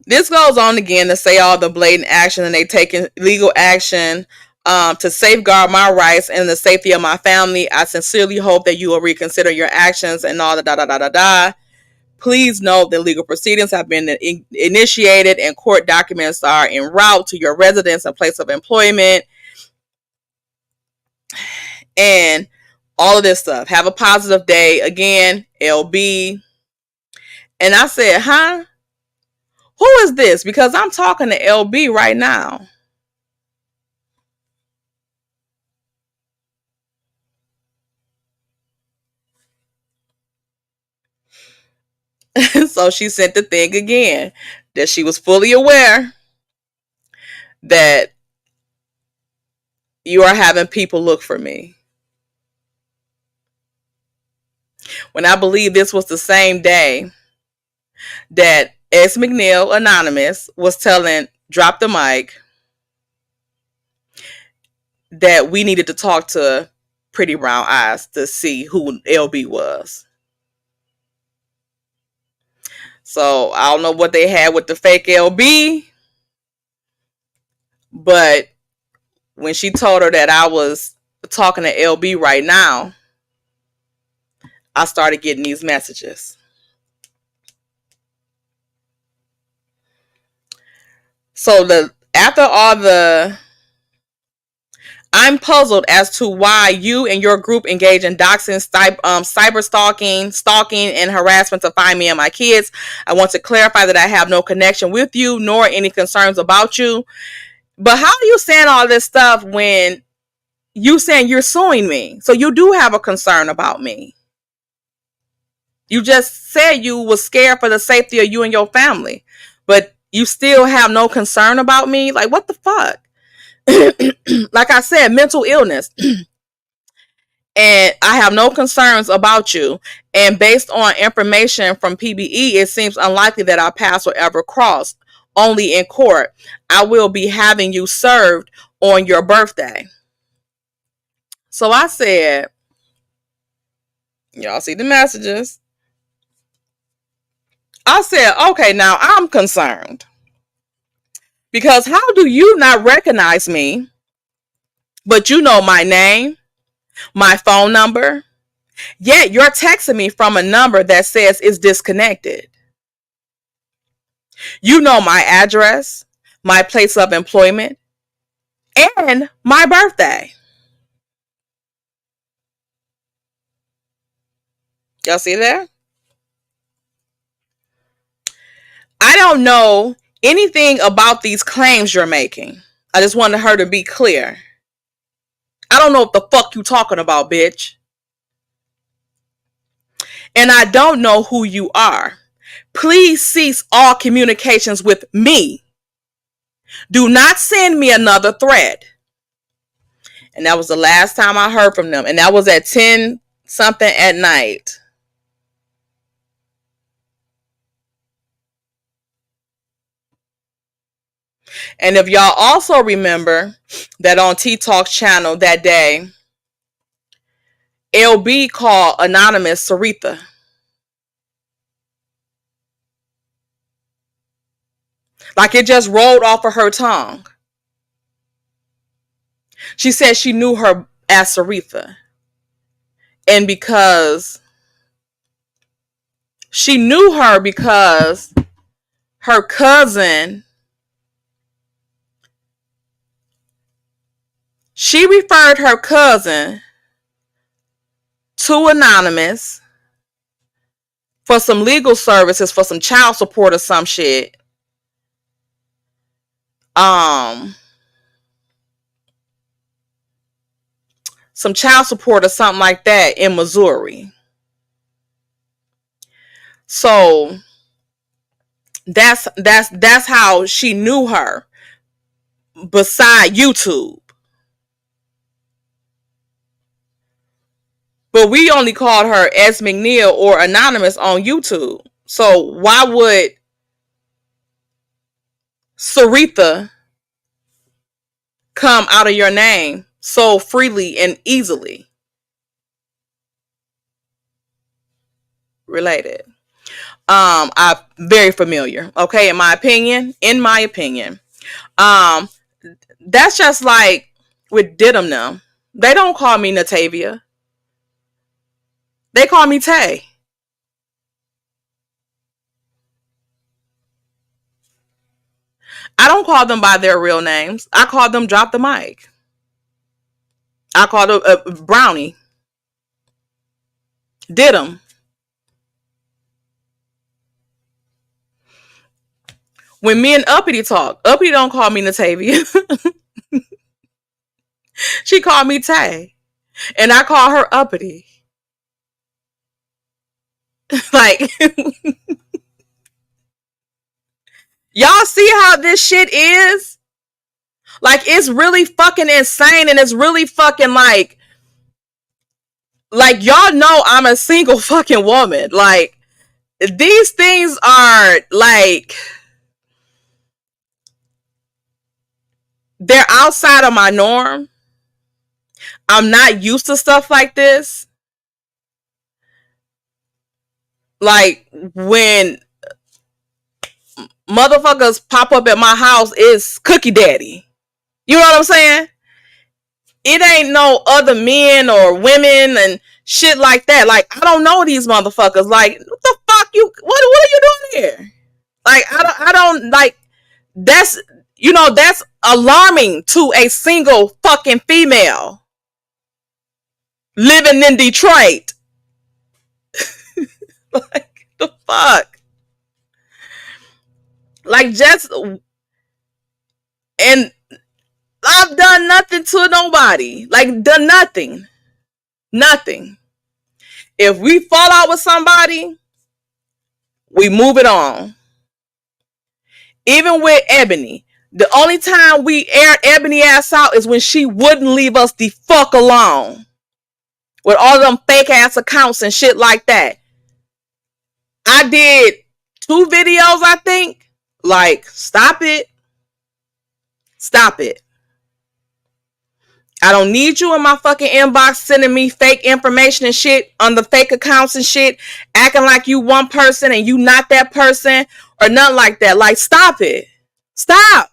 This goes on again to say all the blatant action, and they taking legal action to safeguard my rights and the safety of my family. I sincerely hope that you will reconsider your actions and all the da. Please note that legal proceedings have been initiated and court documents are en route to your residence and place of employment. And all of this stuff. Have a positive day. Again, LB. And I said, huh? Who is this? Because I'm talking to LB right now. So she sent the thing again that she was fully aware that you are having people look for me. when I believe this was the same day that S. McNeil Anonymous was telling Drop the Mic that we needed to talk to Pretty Brown Eyes to see who LB was. So I don't know what they had with the fake LB, but when she told her that I was talking to LB right now, I started getting these messages. So after all the, I'm puzzled as to why you and your group engage in doxing, cyber stalking, and harassment to find me and my kids. I want to clarify that I have no connection with you, nor any concerns about you. But how are you saying all this stuff when you saying you're suing me? So you do have a concern about me. You just said you was scared for the safety of you and your family, but you still have no concern about me? Like, what the fuck? Like I said, mental illness. And I have no concerns about you. And based on information from PBE, it seems unlikely that our paths will ever cross. Only in court. I will be having you served on your birthday. So I said, y'all see the messages. I said, okay, now I'm concerned. Because how do you not recognize me, but you know my name, my phone number, yet you're texting me from a number that says it's disconnected? You know my address, my place of employment, and my birthday. Y'all see that? I don't know anything about these claims you're making. I just wanted her to be clear. I don't know what the fuck you talking about, bitch. And I don't know who you are. Please cease all communications with me. Do not send me another thread. And that was the last time I heard from them. And that was at 10 something at night. And if y'all also remember that on T-Talk's channel that day, LB called Anonymous Saritha. Like it just rolled off of her tongue. She said she knew her as Saritha. And because she knew her because her cousin, she referred her cousin to Anonymous for some legal services, for some child support or some shit. Some child support or something like that in Missouri. So that's how she knew her beside YouTube. But we only called her S. McNeil or Anonymous on YouTube. So why would Saritha come out of your name so freely and easily? Related. I'm very familiar. Okay, in my opinion. That's just like with Didim them. They don't call me Natavia. They call me Tay. I don't call them by their real names. I call them Drop the Mic. I call them Brownie. Didim. When me and Uppity talk, Uppity don't call me Natavia. She called me Tay. And I call her Uppity. Like, y'all see how this shit is? Like, it's really fucking insane, and it's really fucking like, Like, y'all know I'm a single fucking woman. Like, these things are like, they're outside of my norm. I'm not used to stuff like this. Like, when motherfuckers pop up at my house, it's cookie daddy. You know what I'm saying? It ain't no other men or women and shit like that. Like, I don't know these motherfuckers. Like, what the fuck what are you doing here? Like, I don't like, that's, you know, that's alarming to a single fucking female living in Detroit. Like, the fuck? Like, just, and I've done nothing to nobody. Like, done nothing. Nothing. If we fall out with somebody, we move it on. Even with Ebony, the only time we aired Ebony ass out is when she wouldn't leave us the fuck alone. With all them fake ass accounts and shit like that. I did 2 videos, I think. Like, stop it. Stop it. I don't need you in my fucking inbox sending me fake information and shit on the fake accounts and shit, acting like you one person and you not that person or nothing like that. Like, stop it. Stop.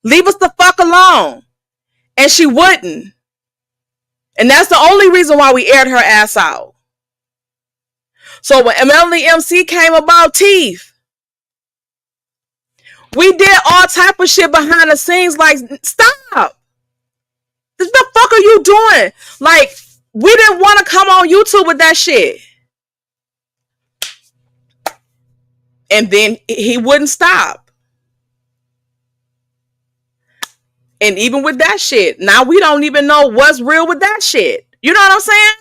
Leave us the fuck alone. And she wouldn't. And that's the only reason why we aired her ass out. So when Melanie MC came about teeth, we did all type of shit behind the scenes. Like, stop. What the fuck are you doing? Like, we didn't want to come on YouTube with that shit. And then he wouldn't stop. And even with that shit, now we don't even know what's real with that shit. You know what I'm saying?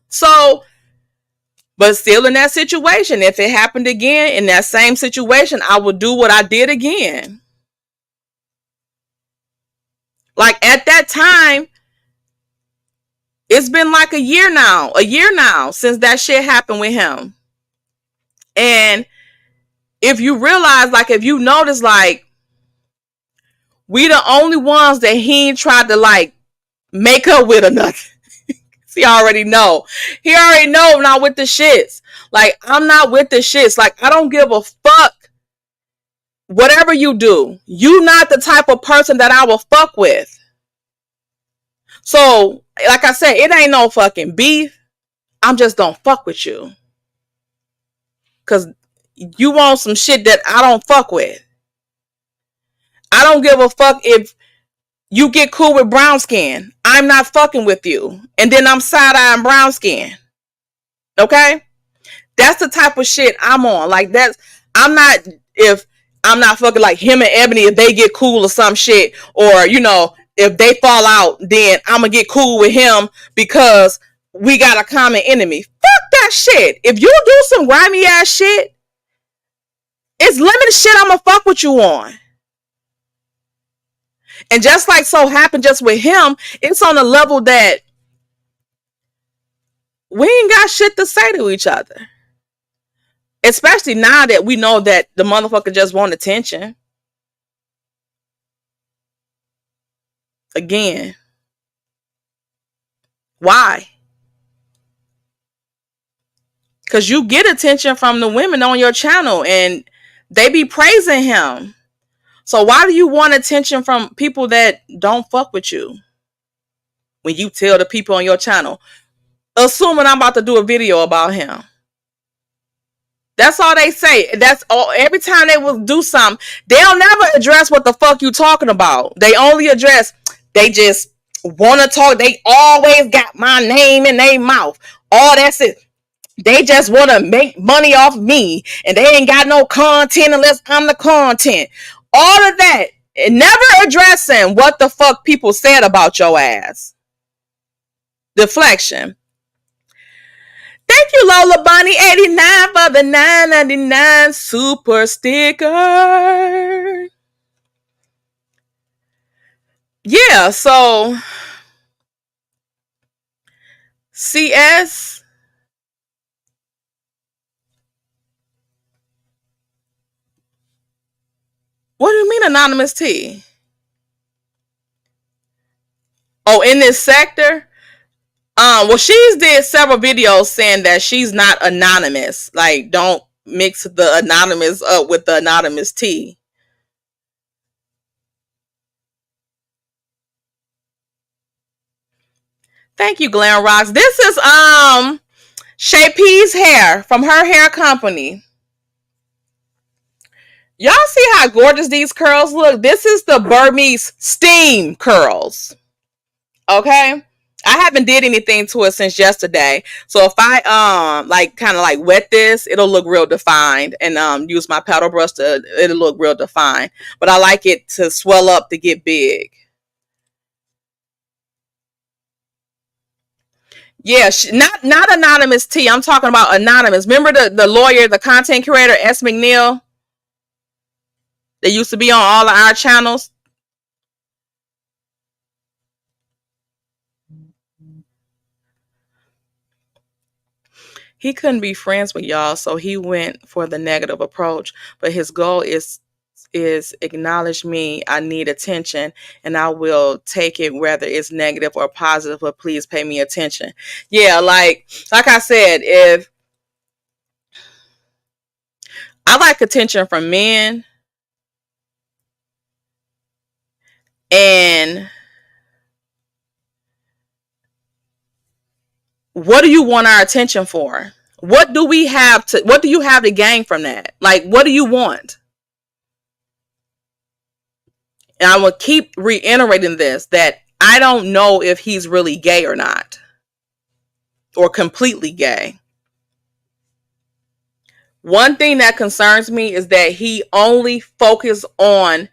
So, but still in that situation, if it happened again in that same situation, I would do what I did again. Like, at that time, it's been like a year now since that shit happened with him. And if you realize, like, if you notice, like, we the only ones that he ain't tried to, like, make up with or nothing. He already know. He already know I'm not with the shits. Like, I'm not with the shits. Like, I don't give a fuck. Whatever you do, you not the type of person that I will fuck with. So, like I said, it ain't no fucking beef. I'm just don't fuck with you. Because you want some shit that I don't fuck with. I don't give a fuck if you get cool with brown skin. I'm not fucking with you. And then I'm side-eyeing brown skin. Okay? That's the type of shit I'm on. Like, that's, I'm not fucking like him and Ebony if they get cool or some shit. Or, you know, if they fall out, then I'm gonna get cool with him because we got a common enemy. Fuck that shit. If you do some grimy ass shit, it's limited shit I'm gonna fuck with you on. And just like so happened just with him, it's on a level that we ain't got shit to say to each other. Especially now that we know that the motherfucker just want attention. Again. Why? Because you get attention from the women on your channel and they be praising him. So why do you want attention from people that don't fuck with you? When you tell the people on your channel, assuming I'm about to do a video about him. That's all they say. That's all. Every time they will do something, they'll never address what the fuck you talking about. They only address, they just want to talk. They always got my name in their mouth. All that's it. They just want to make money off me. And they ain't got no content unless I'm the content. All of that. And never addressing what the fuck people said about your ass. Deflection. Thank you, Lola Bunny 89 for the $9.99 super sticker. Yeah, so CS. What do you mean anonymous T? Oh, in this sector? Well, she's did several videos saying that she's not anonymous. Like, don't mix the anonymous up with the anonymous T. Thank you, Glam Rocks. This is Shay P's hair from her hair company. Y'all see how gorgeous these curls look? This is the Burmese steam curls. Okay? I haven't did anything to it since yesterday. So if I like kind of like wet this, it'll look real defined, and use my paddle brush it'll look real defined. But I like it to swell up to get big. Yeah, not anonymous T. I'm talking about anonymous. Remember the lawyer, the content curator, S. McNeil? They used to be on all of our channels. He couldn't be friends with y'all, so he went for the negative approach. But his goal is acknowledge me. I need attention, and I will take it whether it's negative or positive. But please pay me attention. Yeah, like I said, if I like attention from men, and what do you want our attention for? What do you have to gain from that? Like, what do you want? And I will keep reiterating this, that I don't know if he's really gay or not, or completely gay. One thing that concerns me is that he only focuses on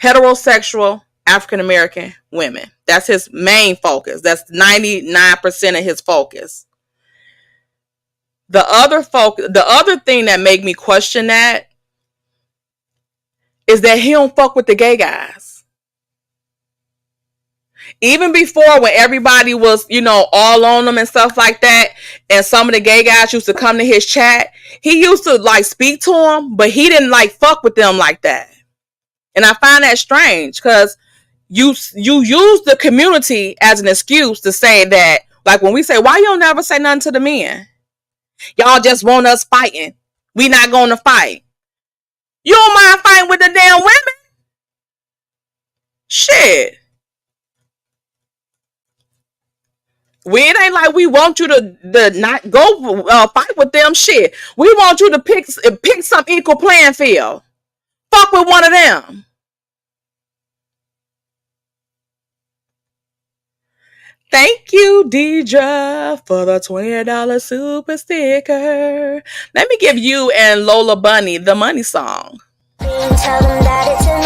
heterosexual African American women. That's his main focus. That's 99% of his focus. The other thing that made me question that is that he don't fuck with the gay guys. Even before, when everybody was, all on them and stuff like that, and some of the gay guys used to come to his chat, he used to like speak to them, but he didn't like fuck with them like that. And I find that strange, because you use the community as an excuse to say that, like when we say, why you don't never say nothing to the men? Y'all just want us fighting. We not going to fight. You don't mind fighting with the damn women? Shit. It ain't like we want you to not go fight with them. Shit. We want you to pick some equal playing field. Fuck with one of them. Thank you, Deidre, for the $20 super sticker. Let me give you and Lola Bunny the money song. Tell them that it's a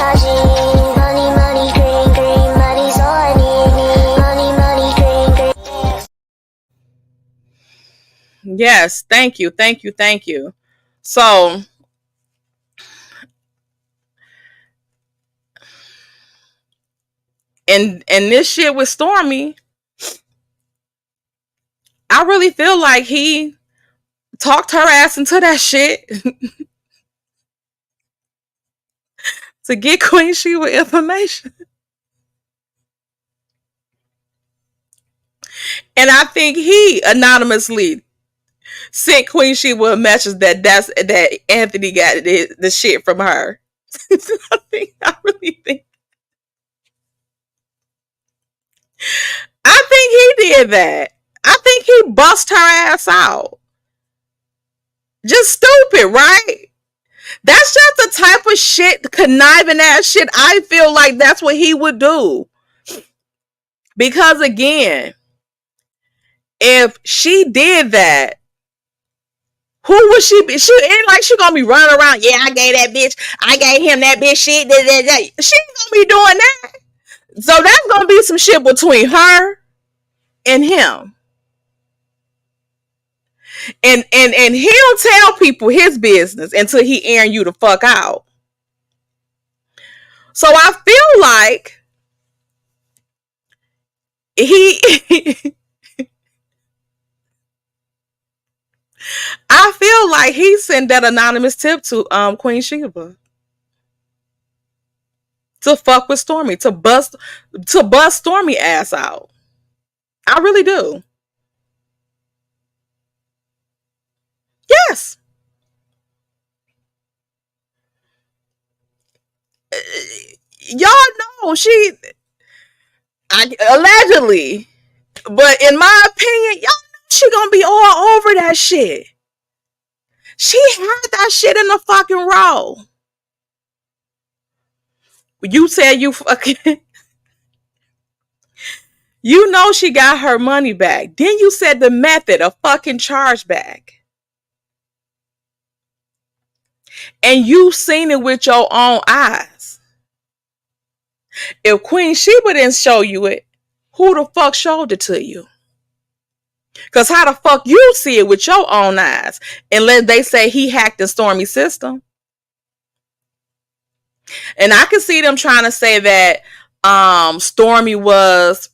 money, money, green, green, money's all I need, money, green, green. Yes, thank you. So, and this shit with Stormy, I really feel like he talked her ass into that shit to get Queen Sheba information. And I think he anonymously sent Queen Sheba a message that Anthony got the shit from her. I really think he did that. I think he bust her ass out. Just stupid, right? That's just the type of shit, conniving ass shit. I feel like that's what he would do. Because again, if she did that, who would she be? She ain't like she gonna be running around. Yeah, I gave that bitch. I gave him that bitch shit. She ain't gonna be doing that. So that's gonna be some shit between her and him. And he'll tell people his business until he airing you the fuck out. So I feel like he I feel like he sent that anonymous tip to Queen Sheba to fuck with Stormy, to bust Stormy ass out. I really do. Yes. Y'all know allegedly, but in my opinion, y'all know she gonna be all over that shit. She had that shit in the fucking row. You said you fucking, you know she got her money back. Then you said the method of fucking chargeback. And you seen it with your own eyes. If Queen Sheba didn't show you it, who the fuck showed it to you? Because how the fuck you see it with your own eyes? Unless they say he hacked the Stormy system. And I can see them trying to say that Stormy was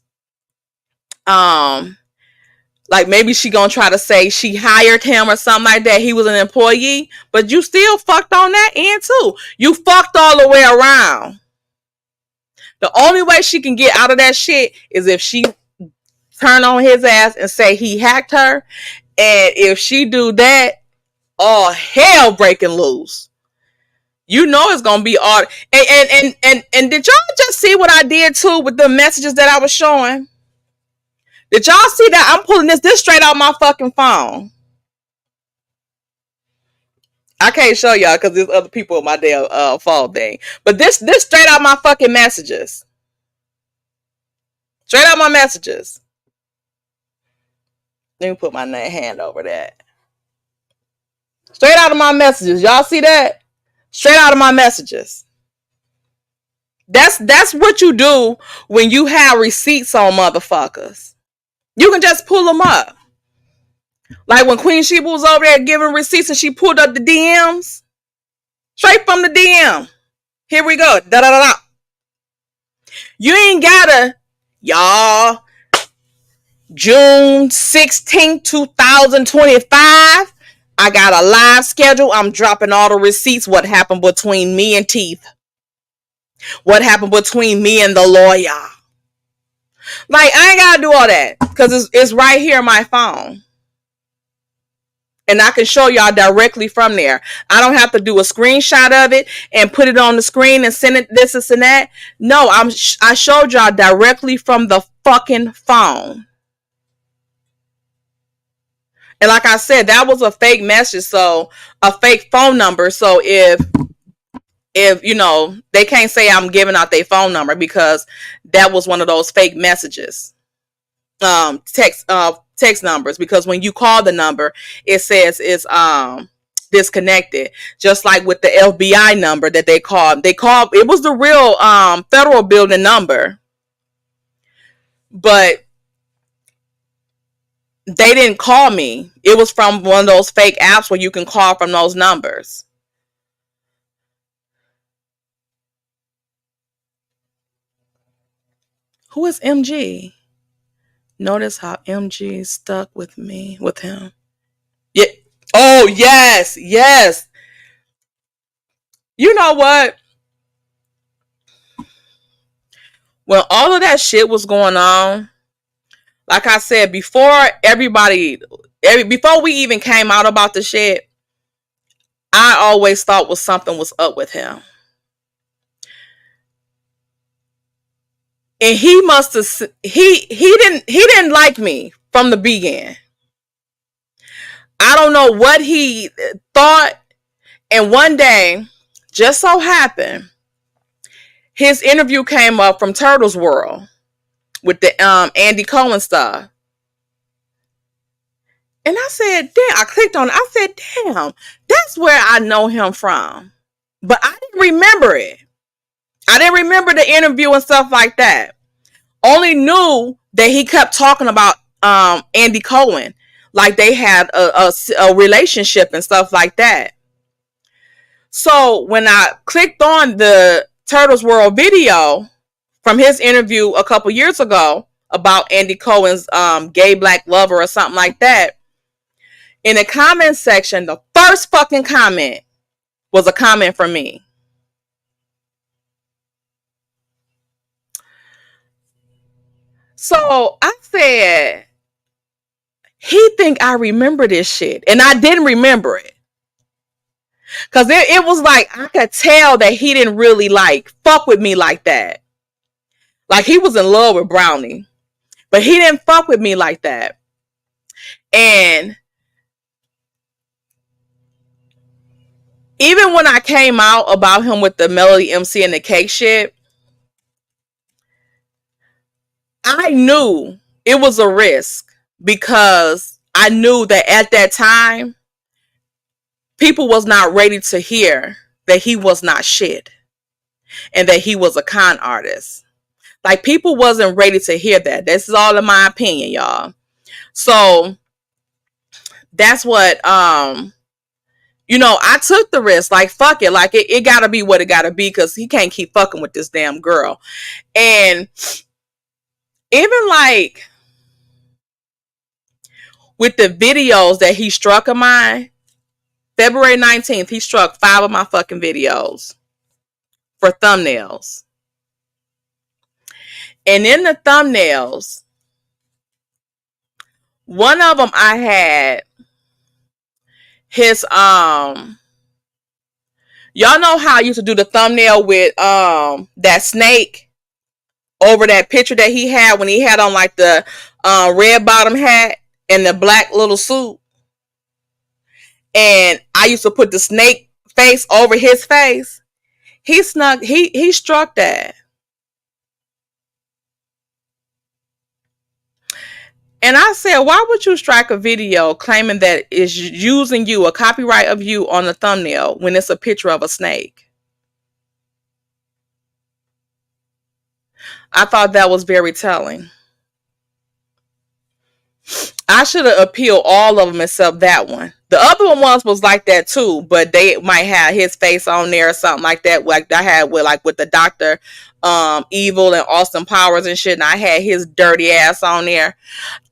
like maybe she gonna try to say she hired him or something like that. He was an employee, but you still fucked on that end too. You fucked all the way around. The only way she can get out of that shit is if she turn on his ass and say he hacked her. And if she do that, all hell breaking loose. You know it's gonna be all. And did y'all just see what I did too with the messages that I was showing? Did y'all see that? I'm pulling this straight out my fucking phone. I can't show y'all because there's other people on my damn phone thing. But this straight out my fucking messages. Straight out my messages. Let me put my hand over that. Straight out of my messages. Y'all see that? Straight out of my messages. That's what you do when you have receipts on motherfuckers. You can just pull them up. Like when Queen Sheba was over there giving receipts and she pulled up the DMs. Straight from the DM. Here we go. Da da da da. You ain't gotta, y'all. June 16th, 2025. I got a live schedule. I'm dropping all the receipts. What happened between me and Teeth? What happened between me and the lawyer? Like, I ain't gotta do all that because it's right here on my phone. And I can show y'all directly from there. I don't have to do a screenshot of it and put it on the screen and send it this and that. No, I showed y'all directly from the fucking phone. And like I said, that was a fake message, so a fake phone number. So if you know, they can't say I'm giving out their phone number because that was one of those fake messages. Text numbers, because when you call the number, it says it's disconnected. Just like with the FBI number that they called, it was the real federal building number. But they didn't call me. It was from one of those fake apps where you can call from those numbers. Who is MG? Notice how MG stuck with him. Yeah. Oh, yes. Yes. You know what? When all of that shit was going on, like I said, before we even came out about the shit, I always thought something was up with him. And he must have, he didn't like me from the beginning. I don't know what he thought. And one day, just so happened, his interview came up from Turtles World with the Andy Cohen stuff. And I said, damn, I clicked on it. I said, damn, that's where I know him from. But I didn't remember it. I didn't remember the interview and stuff like that. Only knew that he kept talking about Andy Cohen, like they had a relationship and stuff like that. So when I clicked on the Turtles World video from his interview a couple years ago about Andy Cohen's gay black lover or something like that, In the comment section, the first fucking comment was a comment from me. So I said, he think I remember this shit. And I didn't remember it. Because it was like, I could tell that he didn't really like fuck with me like that. Like he was in love with Brownie. But he didn't fuck with me like that. And even when I came out about him with the Melody MC and the cake shit, I knew it was a risk because I knew that at that time, people was not ready to hear that he was not shit and that he was a con artist. Like people wasn't ready to hear that. This is all in my opinion, y'all. So that's what, you know, I took the risk. Like, fuck it. Like, it gotta be what it gotta be because he can't keep fucking with this damn girl. And even like with the videos that he struck of mine, February 19th, he struck 5 of my fucking videos for thumbnails. And in the thumbnails, one of them I had his, y'all know how I used to do the thumbnail with, that snake over that picture that he had when he had on like the, red bottom hat and the black little suit. And I used to put the snake face over his face. He struck that. And I said, why would you strike a video claiming that is using you, a copyright of you on the thumbnail when it's a picture of a snake? I thought that was very telling. I should have appealed all of them except that one. The other ones was like that too, but they might have his face on there or something like that. Like I had with the Dr. Evil and Austin Powers and shit, and I had his dirty ass on there.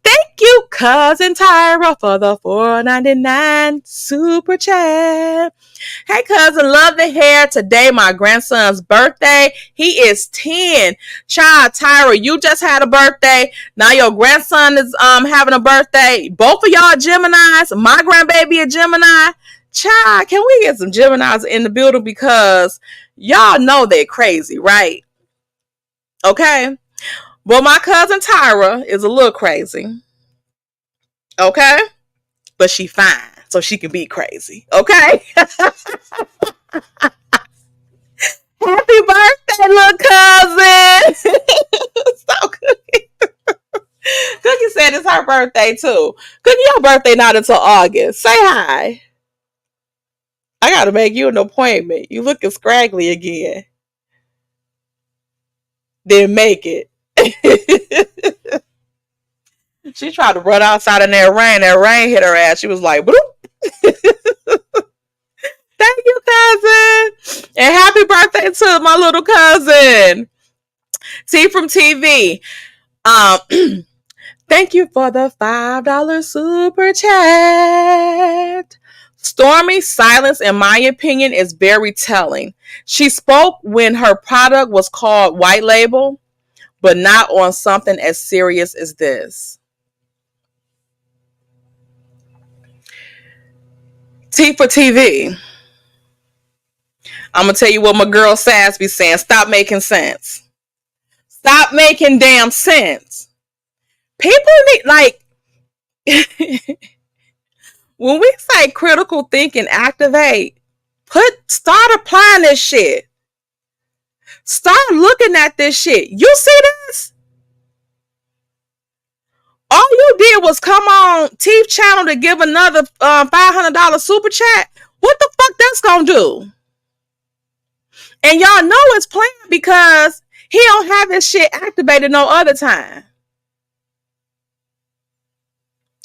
Thank you, Cousin Tyra, for the $4.99 super chat. Hey, cousin, love the hair. Today, my grandson's birthday. He is 10. Child, Tyra, you just had a birthday. Now your grandson is having a birthday. Both of y'all Geminis. My grandbaby a Gemini. Child, can we get some Geminis in the building? Because y'all know they're crazy, right? Okay. Well, my cousin Tyra is a little crazy. Okay? But she fine, so she can be crazy. Okay? Happy birthday, little cousin! So Cookie. Cookie said it's her birthday, too. Cookie, your birthday not until August. Say hi. I gotta make you an appointment. You looking scraggly again. Didn't make it. She tried to run outside in that rain. That rain hit her ass. She was like, bloop. Thank you, cousin. And happy birthday to my little cousin. T from TV. Thank you for the $5 super chat. Stormy's silence, in my opinion, is very telling. She spoke when her product was called White Label, but not on something as serious as this. T for TV. I'm going to tell you what my girl Sass be saying. Stop making sense. Stop making damn sense. People need, like, when we say critical thinking activate, start applying this shit. Start looking at this shit. You see this? All you did was come on Teeth channel to give another $500 super chat. What the fuck that's gonna do? And y'all know it's planned because he don't have his shit activated no other time.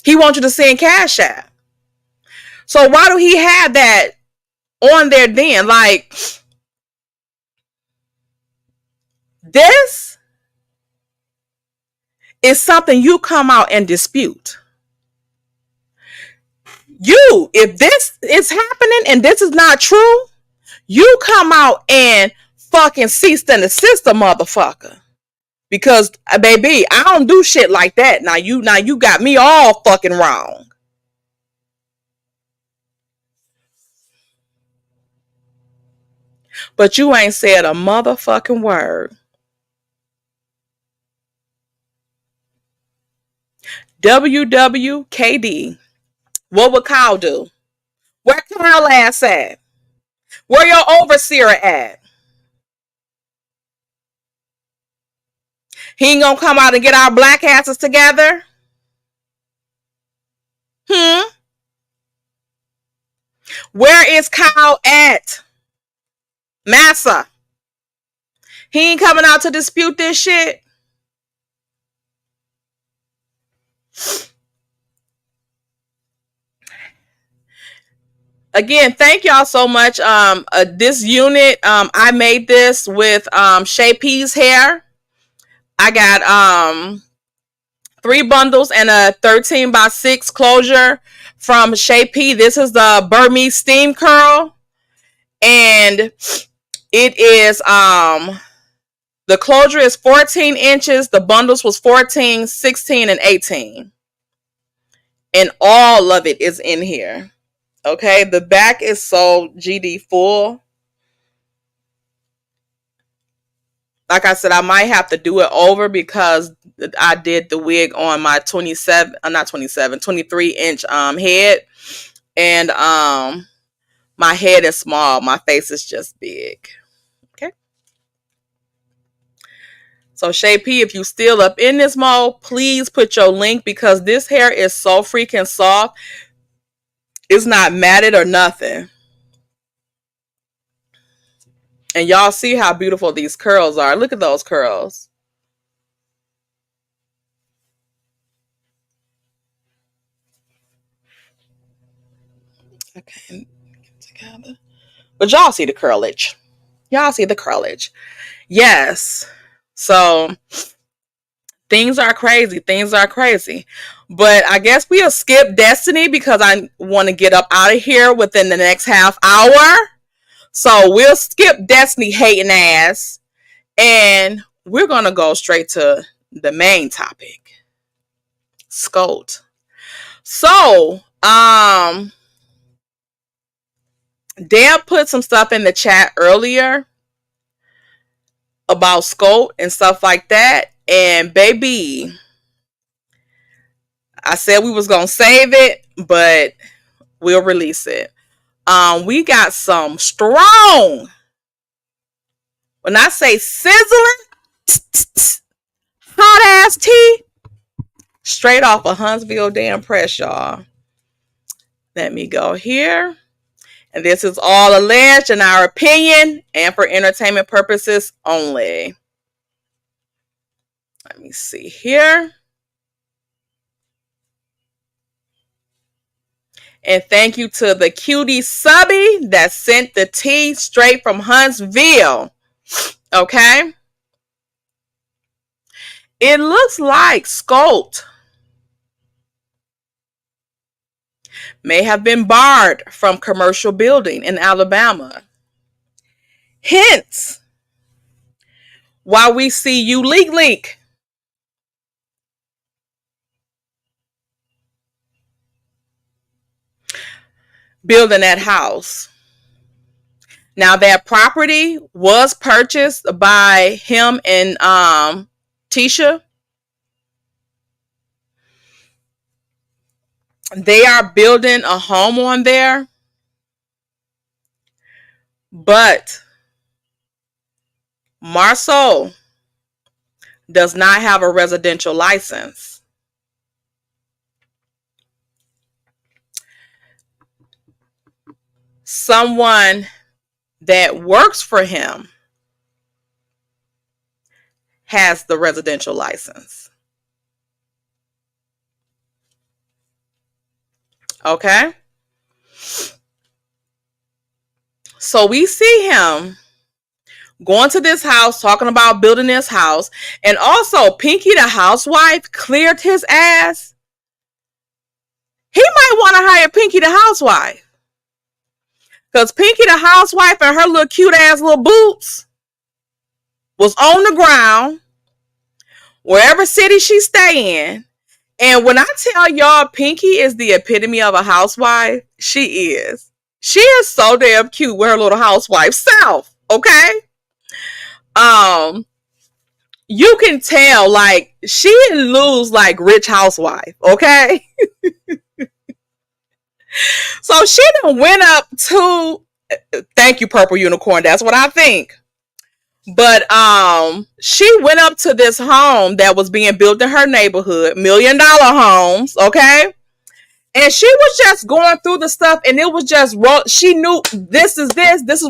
He wants you to send Cash App. So why do he have that on there then? Like, this is something you come out and dispute. if this is happening and this is not true, you come out and fucking cease and desist a motherfucker. Because baby, I don't do shit like that. Now you got me all fucking wrong. But you ain't said a motherfucking word. WWKD. What would Kyle do? Where Kyle ass at? Where your overseer at? He ain't gonna come out and get our black asses together? Where is Kyle at? Massa. He ain't coming out to dispute this shit? Again, thank y'all so much. This unit, I made this with Shay P's hair. I got 3 bundles and a 13x6 closure from Shay P. This is the Burmese steam curl. And it is the closure is 14 inches. The bundles was 14, 16, and 18. And all of it is in here. Okay, the back is so GD full. Like I said, I might have to do it over because I did the wig on my 23-inch head. And my head is small. My face is just big. Okay. So Shay P, if you still up in this mode, please put your link because this hair is so freaking soft. It's not matted or nothing. And y'all see how beautiful these curls are. Look at those curls. Okay, get together. But y'all see the curlage. Y'all see the curlage. Yes. So things are crazy. Things are crazy. But I guess we'll skip Destiny because I want to get up out of here within the next half hour. So we'll skip Destiny hating ass. And we're going to go straight to the main topic. Scholt. So, Deb put some stuff in the chat earlier about Scholt and stuff like that. And baby, I said we was going to save it, but we'll release it. We got some strong, when I say sizzling, hot ass tea, straight off of Huntsville damn press, y'all. Let me go here. And this is all alleged in our opinion and for entertainment purposes only. Let me see here. And thank you to the cutie subby that sent the tea straight from Huntsville. Okay. It looks like Scholt may have been barred from commercial building in Alabama. Hence, why we see you leak building that house. Now that property was purchased by him and Tisha. They are building a home on there. But Marceau does not have a residential license. Someone that works for him has the residential license. Okay? So we see him going to this house, talking about building this house. And also, Pinky the housewife cleared his ass. he might want to hire Pinky the housewife. Because Pinky the housewife and her little cute ass little boots was on the ground, wherever city she stay in. And when I tell y'all Pinky is the epitome of a housewife, she is. She is so damn cute with her little housewife self, okay? You can tell, like, she lose like rich housewife, okay? So she done went up to, thank you, Purple Unicorn, that's what I think. But she went up to this home that was being built in her neighborhood, $1 million homes, okay? And she was just going through the stuff, and it was just, she knew this is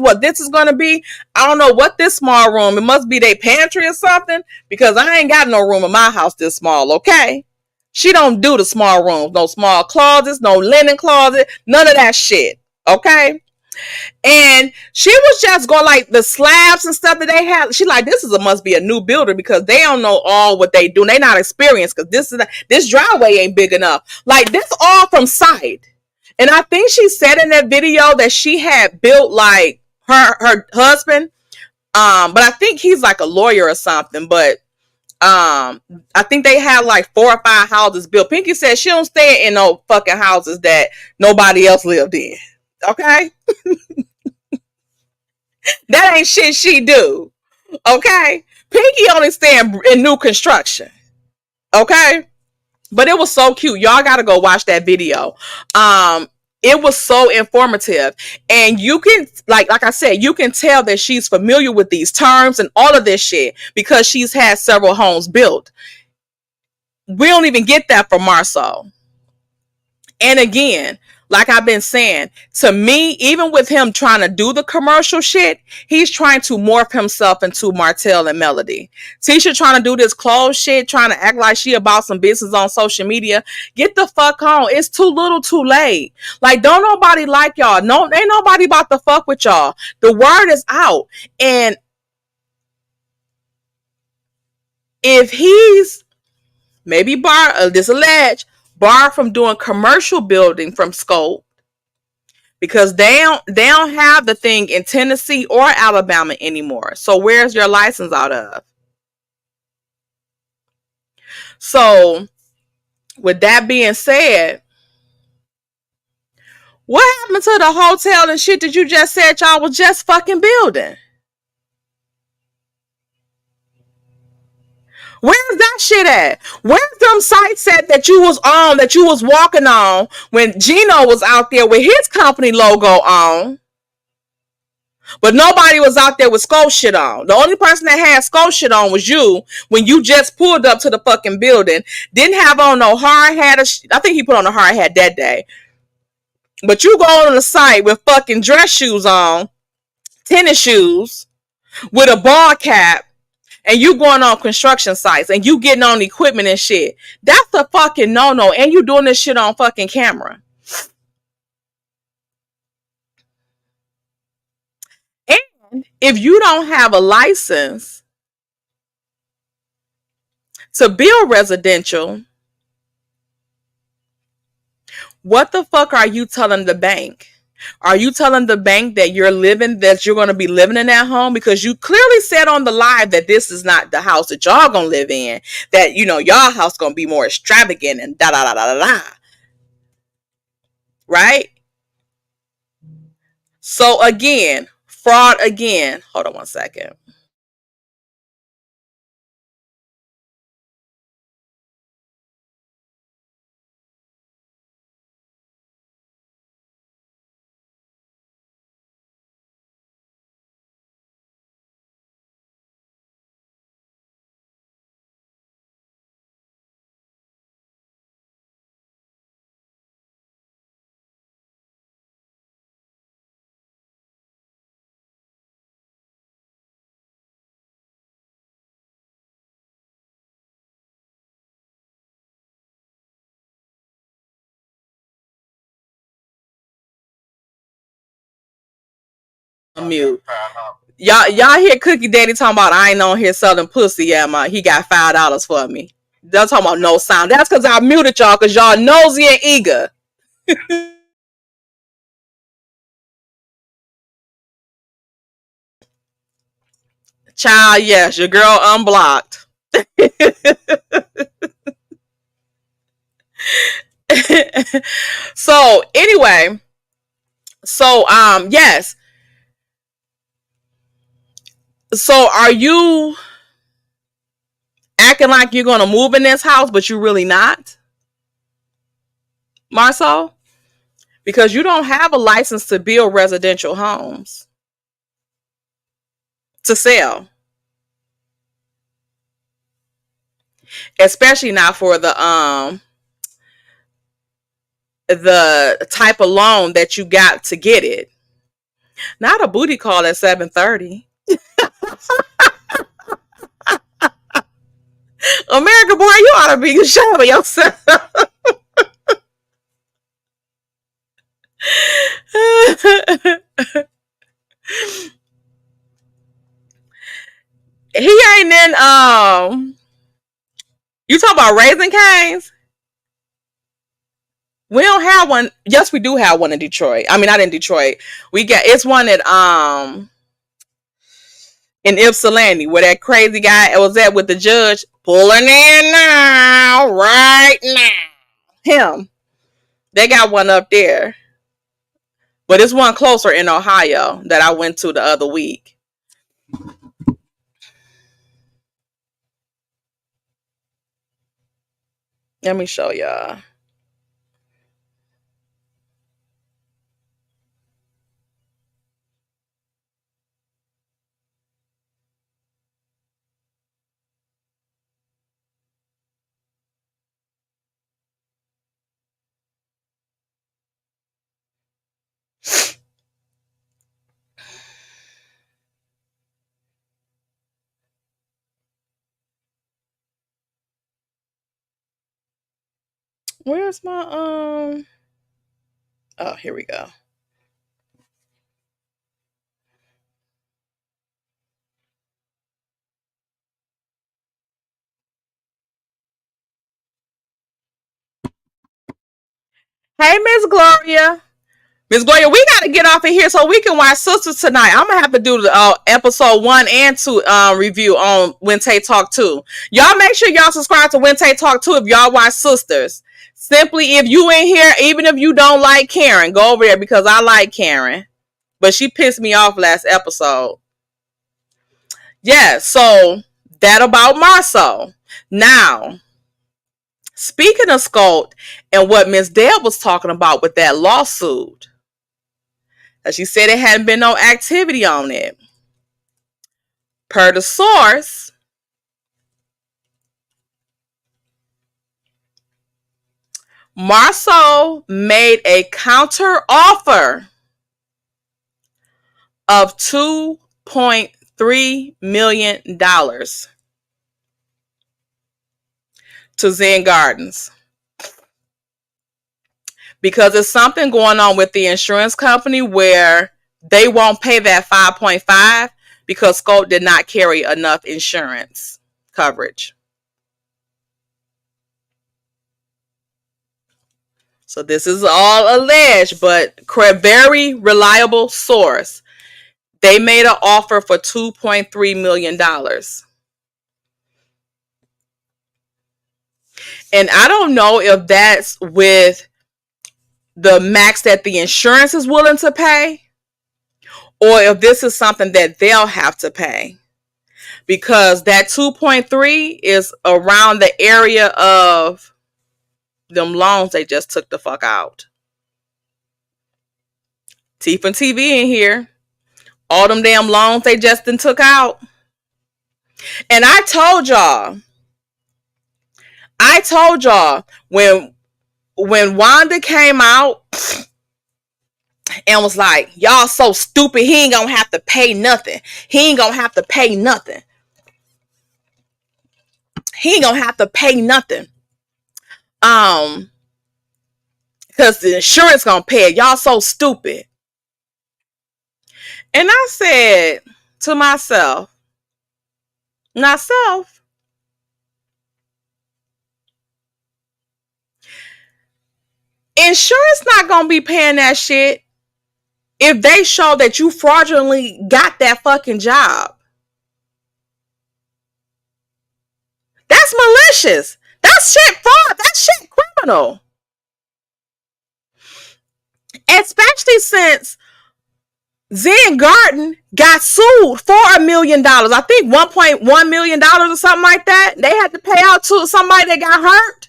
what this is going to be. I don't know what this small room, it must be their pantry or something, because I ain't got no room in my house this small, okay? She don't do the small rooms, no small closets, no linen closet, none of that shit, okay? And she was just going like the slabs and stuff that they had. She like, this must be a new builder because they don't know all what they do. They not experienced because this driveway ain't big enough. Like, this all from sight. And I think she said in that video that she had built like her husband. But I think he's like a lawyer or something. But I think they had like 4 or 5 houses built. Pinky said she don't stay in no fucking houses that nobody else lived in. Okay? That ain't shit she do. Okay? Pinky only stay in new construction. Okay? But it was so cute. Y'all gotta go watch that video. It was so informative. And you can, like I said, you can tell that she's familiar with these terms and all of this shit because she's had several homes built. We don't even get that from Marceau. And again, like I've been saying, to me, even with him trying to do the commercial shit, he's trying to morph himself into Martell and Melody. Tisha trying to do this clothes shit, trying to act like she about some business on social media. Get the fuck on. It's too little too late. Like, don't nobody like y'all. No, ain't nobody about to fuck with y'all. The word is out. And if he's maybe alleged, barred from doing commercial building from Scholt because they don't have the thing in Tennessee or Alabama anymore. So where's your license out of? So with that being said, what happened to the hotel and shit that you just said y'all was just fucking building? Where's that shit at? Where's them sites at that you was on, that you was walking on when Gino was out there with his company logo on? But nobody was out there with Scholt shit on. The only person that had Scholt shit on was you when you just pulled up to the fucking building. Didn't have on no hard hat. I think he put on a hard hat that day. But you go on the site with fucking dress shoes on, tennis shoes, with a ball cap, and you going on construction sites and you getting on equipment and shit. That's a fucking no-no. And you doing this shit on fucking camera. And if you don't have a license to build residential, what the fuck are you telling the bank? Are you telling the bank that you're going to be living in that home? Because you clearly said on the live that this is not the house that y'all going to live in. That, y'all house going to be more extravagant and da da da da da. Right? So again, fraud again. Hold on one second. Mute. Y'all hear Cookie Daddy talking about I ain't on here selling pussy. Yeah, he got $5 for me. They're talking about no sound. That's because I muted y'all because y'all nosy and eager. Child, yes, your girl unblocked. So anyway, so yes. So are you acting like you're gonna move in this house, but you're really not, Marcel? Because you don't have a license to build residential homes to sell, especially not for the type of loan that you got to get it. Not a booty call at 7:30. America, boy, you ought to be ashamed of yourself. He ain't in you talking about Raising Cane's? We don't have one. Yes, we do have one in Detroit. I mean, not in Detroit. We got it's one at in Ypsilanti where that crazy guy was at with the judge pulling in now, right now. Him. They got one up there. But it's one closer in Ohio that I went to the other week. Let me show y'all. Where's my oh, here we go. Hey, Miss Gloria. Miss Gloria, we got to get off of here so we can watch Sisters tonight. I'm going to have to do the episode 1 and 2 review on When Tay Talk 2. Y'all make sure y'all subscribe to When Tay Talk 2 if y'all watch Sisters. Simply, if you in here, even if you don't like Karen, go over there because I like Karen. But she pissed me off last episode. Yeah, so that about Marceau. Now, speaking of Scholt and what Miss Deb was talking about with that lawsuit, she said it hadn't been no activity on it. Per the source, Marceau made a counter offer of $2.3 million to Zen Gardens because there's something going on with the insurance company where they won't pay that 5.5 because Scholt did not carry enough insurance coverage. So this is all alleged, but very reliable source. They made an offer for $2.3 million. And I don't know if that's with the max that the insurance is willing to pay or if this is something that they'll have to pay. Because that 2.3 is around the area of them loans they just took the fuck out. Teeth and TV in here. All them damn loans they just done took out. And I told y'all when Wanda came out and was like, y'all so stupid, he ain't gonna have to pay nothing. He ain't gonna have to pay nothing. He ain't gonna have to pay nothing. Because the insurance gonna pay it. Y'all so stupid. And I said to myself, Insurance not gonna be paying that shit if they show that you fraudulently got that fucking job. That's malicious. That's shit fraud. That's shit criminal. Especially since Zen Garden got sued for $1 million. I think $1.1 million or something like that. They had to pay out to somebody that got hurt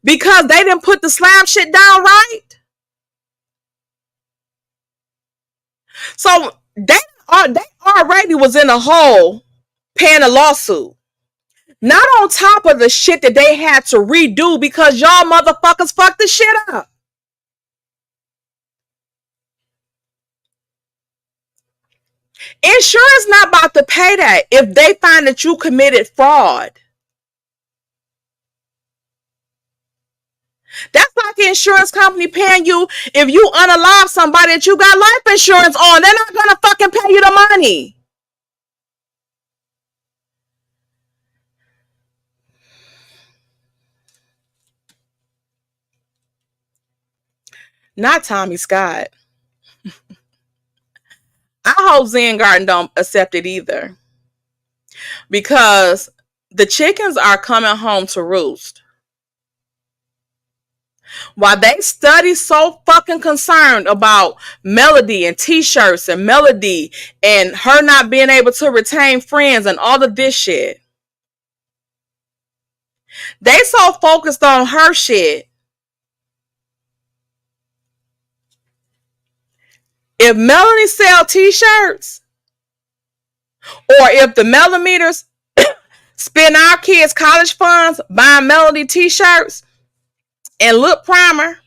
because they didn't put the slab shit down right. So they already was in a hole paying a lawsuit. Not on top of the shit that they had to redo because y'all motherfuckers fucked the shit up. Insurance not about to pay that if they find that you committed fraud. That's like the insurance company paying you if you unalive somebody that you got life insurance on. They're not gonna fucking pay you the money. Not Tommy Scott. I hope Zen Garden don't accept it either. Because the chickens are coming home to roost. While they study so fucking concerned about Melody and t-shirts and Melody and her not being able to retain friends and all of this shit. They so focused on her shit. If Melody sell t-shirts, or if the millimeters spend our kids' college funds buying Melody t-shirts and lip primer,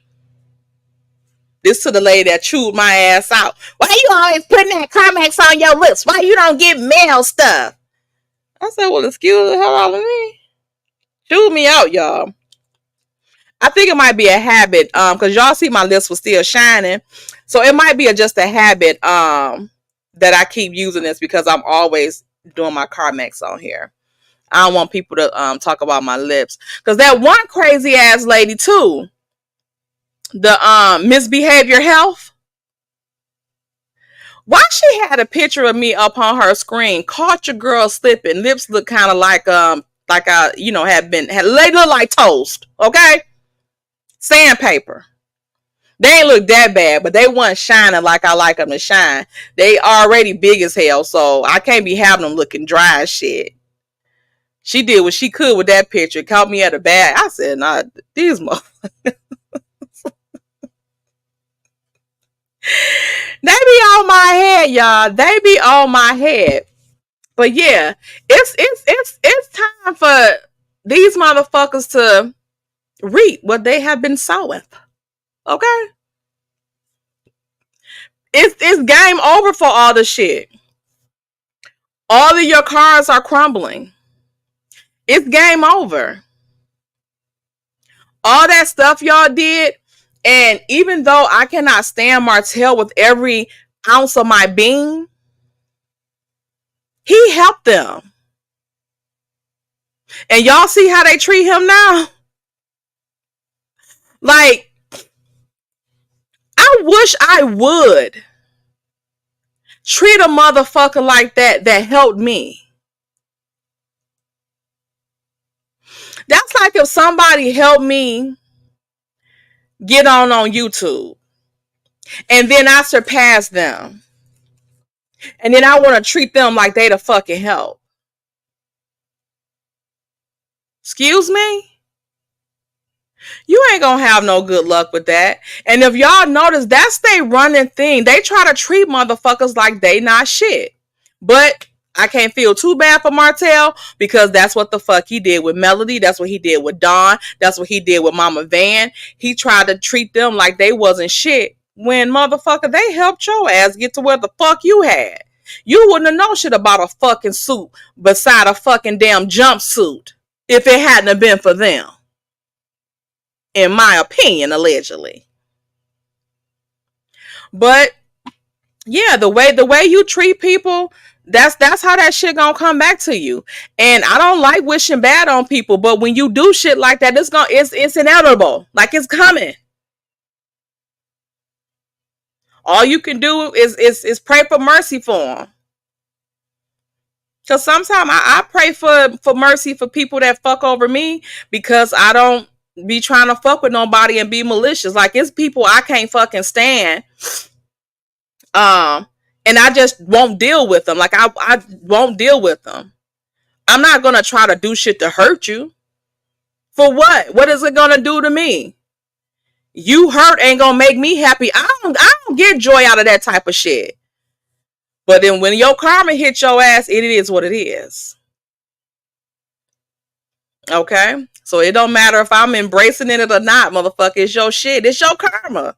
this to the lady that chewed my ass out. Why you always putting that Carmex on your lips? Why you don't get male stuff? I said, well, excuse the hell out of me. Chewed me out, y'all. I think it might be a habit, because y'all see my lips was still shining. So it might be just a habit that I keep using this because I'm always doing my Carmex on here. I don't want people to talk about my lips. Because that one crazy ass lady too, the Misbehavior Health, why she had a picture of me up on her screen, caught your girl slipping, lips look kind of like I they look like toast, okay? Sandpaper. They ain't look that bad, but they weren't shining like I like them to shine. They already big as hell, so I can't be having them looking dry as shit. She did what she could with that picture. Caught me at a bad. I said, nah, these motherfuckers. They be on my head, y'all. They be on my head. But yeah, it's time for these motherfuckers to reap what they have been sowing. Okay? It's game over for all the shit. All of your cars are crumbling. It's game over. All that stuff y'all did, and even though I cannot stand Martell with every ounce of my being, he helped them. And y'all see how they treat him now? Like, I wish I would treat a motherfucker like that helped me. That's like if somebody helped me get on YouTube and then I surpass them. And then I want to treat them like they the fucking help. Excuse me? You ain't gonna have no good luck with that. And if y'all notice, that's their running thing. They try to treat motherfuckers like they not shit. But I can't feel too bad for Martell because that's what the fuck he did with Melody. That's what he did with Dawn. That's what he did with Mama Van. He tried to treat them like they wasn't shit when motherfucker they helped your ass get to where the fuck you had. You wouldn't have known shit about a fucking suit beside a fucking damn jumpsuit if it hadn't have been for them. In my opinion, allegedly. But yeah, the way you treat people, that's how that shit gonna come back to you. And I don't like wishing bad on people, but when you do shit like that, it's inevitable. Like, it's coming. All you can do is pray for mercy for them. Because sometimes I pray for mercy for people that fuck over me, because I don't be trying to fuck with nobody and be malicious. Like, it's people I can't fucking stand. And I just won't deal with them. Like, I won't deal with them. I'm not going to try to do shit to hurt you. For what? What is it going to do to me? You hurt ain't going to make me happy. I don't get joy out of that type of shit. But then when your karma hits your ass, it is what it is. Okay? So it don't matter if I'm embracing it or not, motherfucker. It's your shit. It's your karma.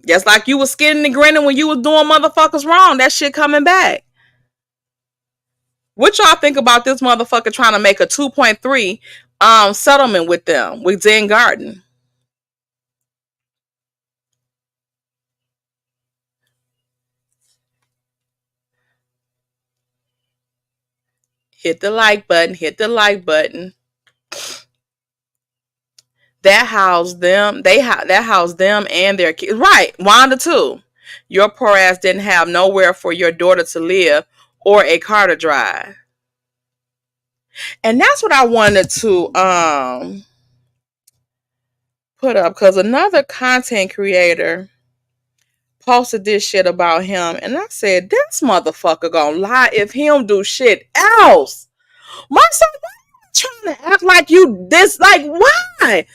Just like you was skinning and grinning when you was doing motherfuckers wrong. That shit coming back. What y'all think about this motherfucker trying to make a 2.3 settlement with them, with Zen Garden? Hit the like button. Hit the like button. That housed them. That housed them and their kids. Right, Wanda too. Your poor ass didn't have nowhere for your daughter to live or a car to drive. And that's what I wanted to put up, because another content creator posted this shit about him, and I said, this motherfucker gonna lie if he don't do shit else. Marcel, why are you trying to act like you this? Like, why?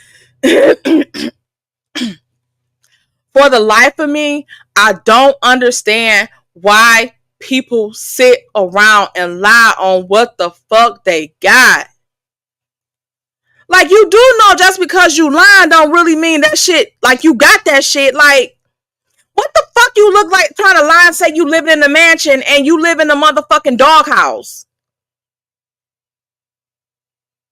For the life of me, I don't understand why people sit around and lie on what the fuck they got. Like, you do know just because you lying don't really mean that shit, like you got that shit. Like, what the fuck you look like trying to lie and say you live in a mansion and you live in a motherfucking doghouse?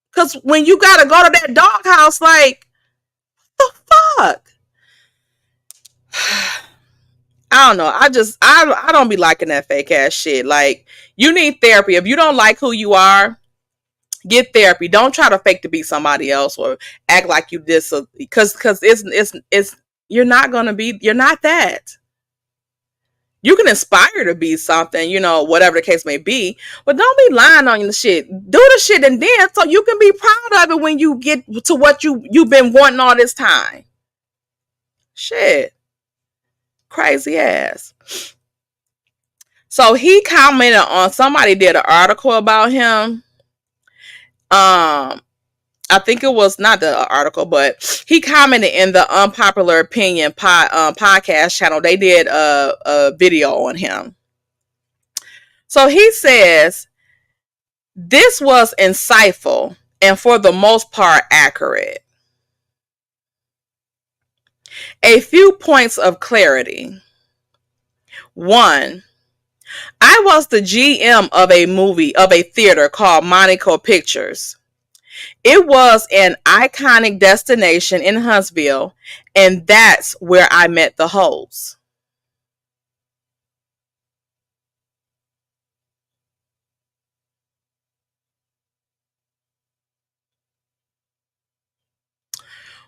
Because when you gotta go to that doghouse, like, what the fuck? I don't know. I don't be liking that fake ass shit. Like, you need therapy. If you don't like who you are, get therapy. Don't try to fake to be somebody else or act like you this, because it's you're not that. You can aspire to be something, you know, whatever the case may be, but don't be lying on the shit. Do the shit and then so you can be proud of it when you get to what you've been wanting all this time. Shit. Crazy ass. So he commented on, somebody did an article about him. I think it was not the article, but he commented in the Unpopular Opinion podcast channel. They did a video on him. So he says, this was insightful and for the most part accurate. A few points of clarity. 1. I was the GM of a theater called Monaco Pictures. It was an iconic destination in Huntsville, and that's where I met the hosts.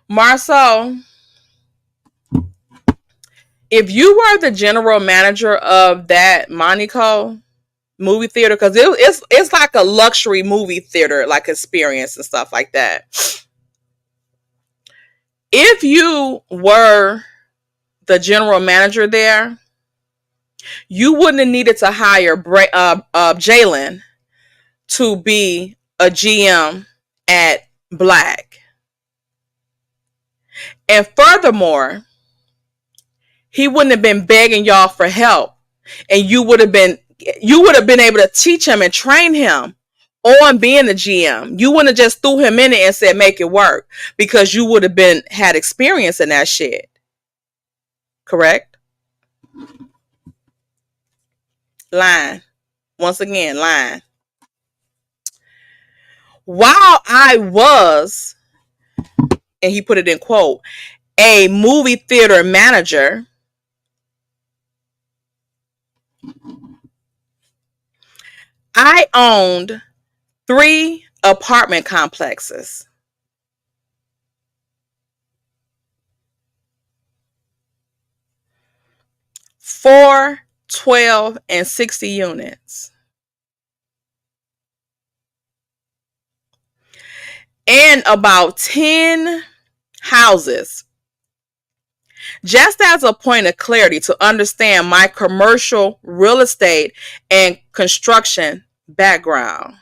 Marcel, if you were the general manager of that Monaco movie theater, because it's like a luxury movie theater, like experience and stuff like that. If you were the general manager there, you wouldn't have needed to hire Jalen to be a GM at Black. And furthermore, he wouldn't have been begging y'all for help, and you would have been able to teach him and train him on being the GM. You wouldn't have just threw him in it and said, make it work, because you would have had experience in that shit. Correct? Line. Once again, line. While I was, and he put it in quote, a movie theater manager, I owned 3 apartment complexes. 4, 12, and 60 units. And about 10 houses. Just as a point of clarity to understand my commercial real estate and construction background.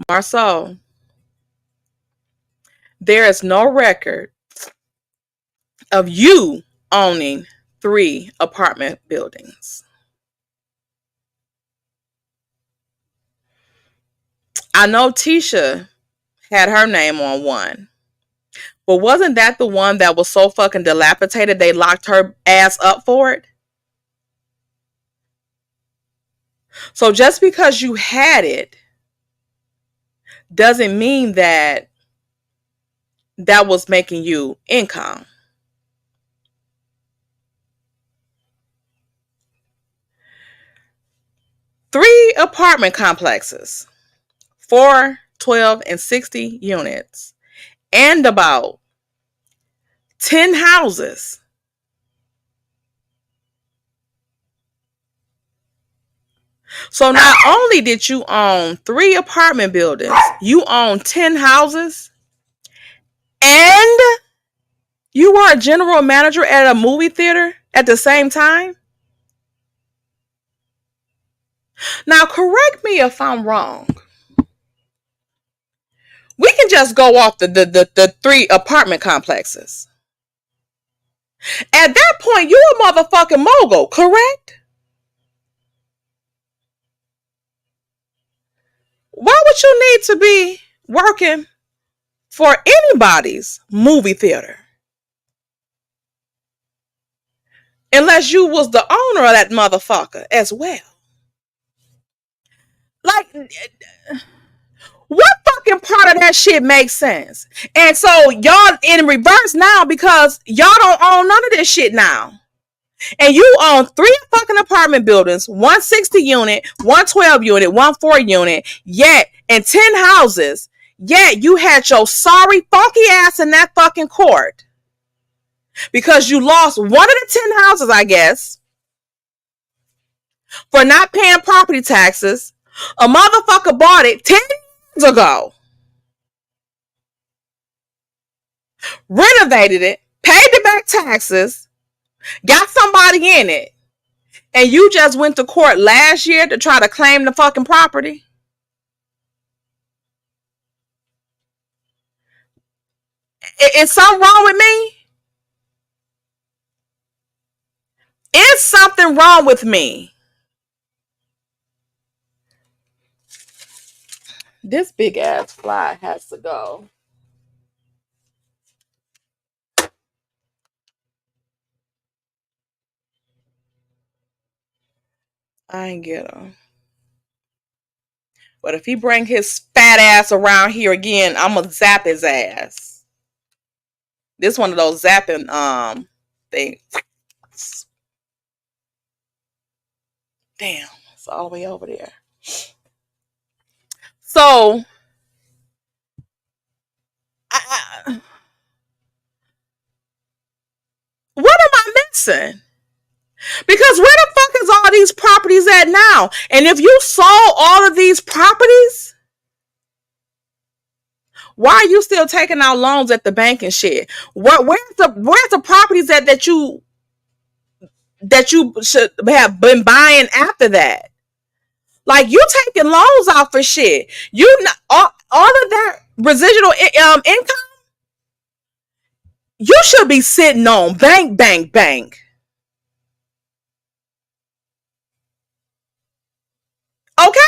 Marceau, there is no record of you owning 3 apartment buildings. I know Tisha had her name on one, but wasn't that the one that was so fucking dilapidated they locked her ass up for it? So just because you had it doesn't mean that that was making you income. Three apartment complexes, 4, 12, and 60 units, and about 10 houses. So not only did you own 3 apartment buildings, you own 10 houses, and you were a general manager at a movie theater at the same time? Now, correct me if I'm wrong. We can just go off the 3 apartment complexes. At that point, you a motherfucking mogul, correct? Why would you need to be working for anybody's movie theater? Unless you was the owner of that motherfucker as well. Like, what fucking part of that shit makes sense? And so y'all in reverse now because y'all don't own none of this shit now. And you own 3 fucking apartment buildings, 160 unit, 112 unit, 14 unit, yet, and 10 houses, yet you had your sorry funky ass in that fucking court. Because you lost one of the 10 houses, I guess, for not paying property taxes. A motherfucker bought it 10 years ago. Renovated it, paid the back taxes, got somebody in it, and you just went to court last year to try to claim the fucking property? Is something wrong with me? Is something wrong with me? This big ass fly has to go. I ain't get him. But if he bring his fat ass around here again, I'm gonna zap his ass. This one of those zapping things. Damn, it's all the way over there. So what am I missing? Because where the fuck is all these properties at now? And if you sold all of these properties, why are you still taking out loans at the bank and shit? Where's the properties that you should have been buying after that? Like, you taking loans out for shit. You all of that residual income, you should be sitting on bank. Okay?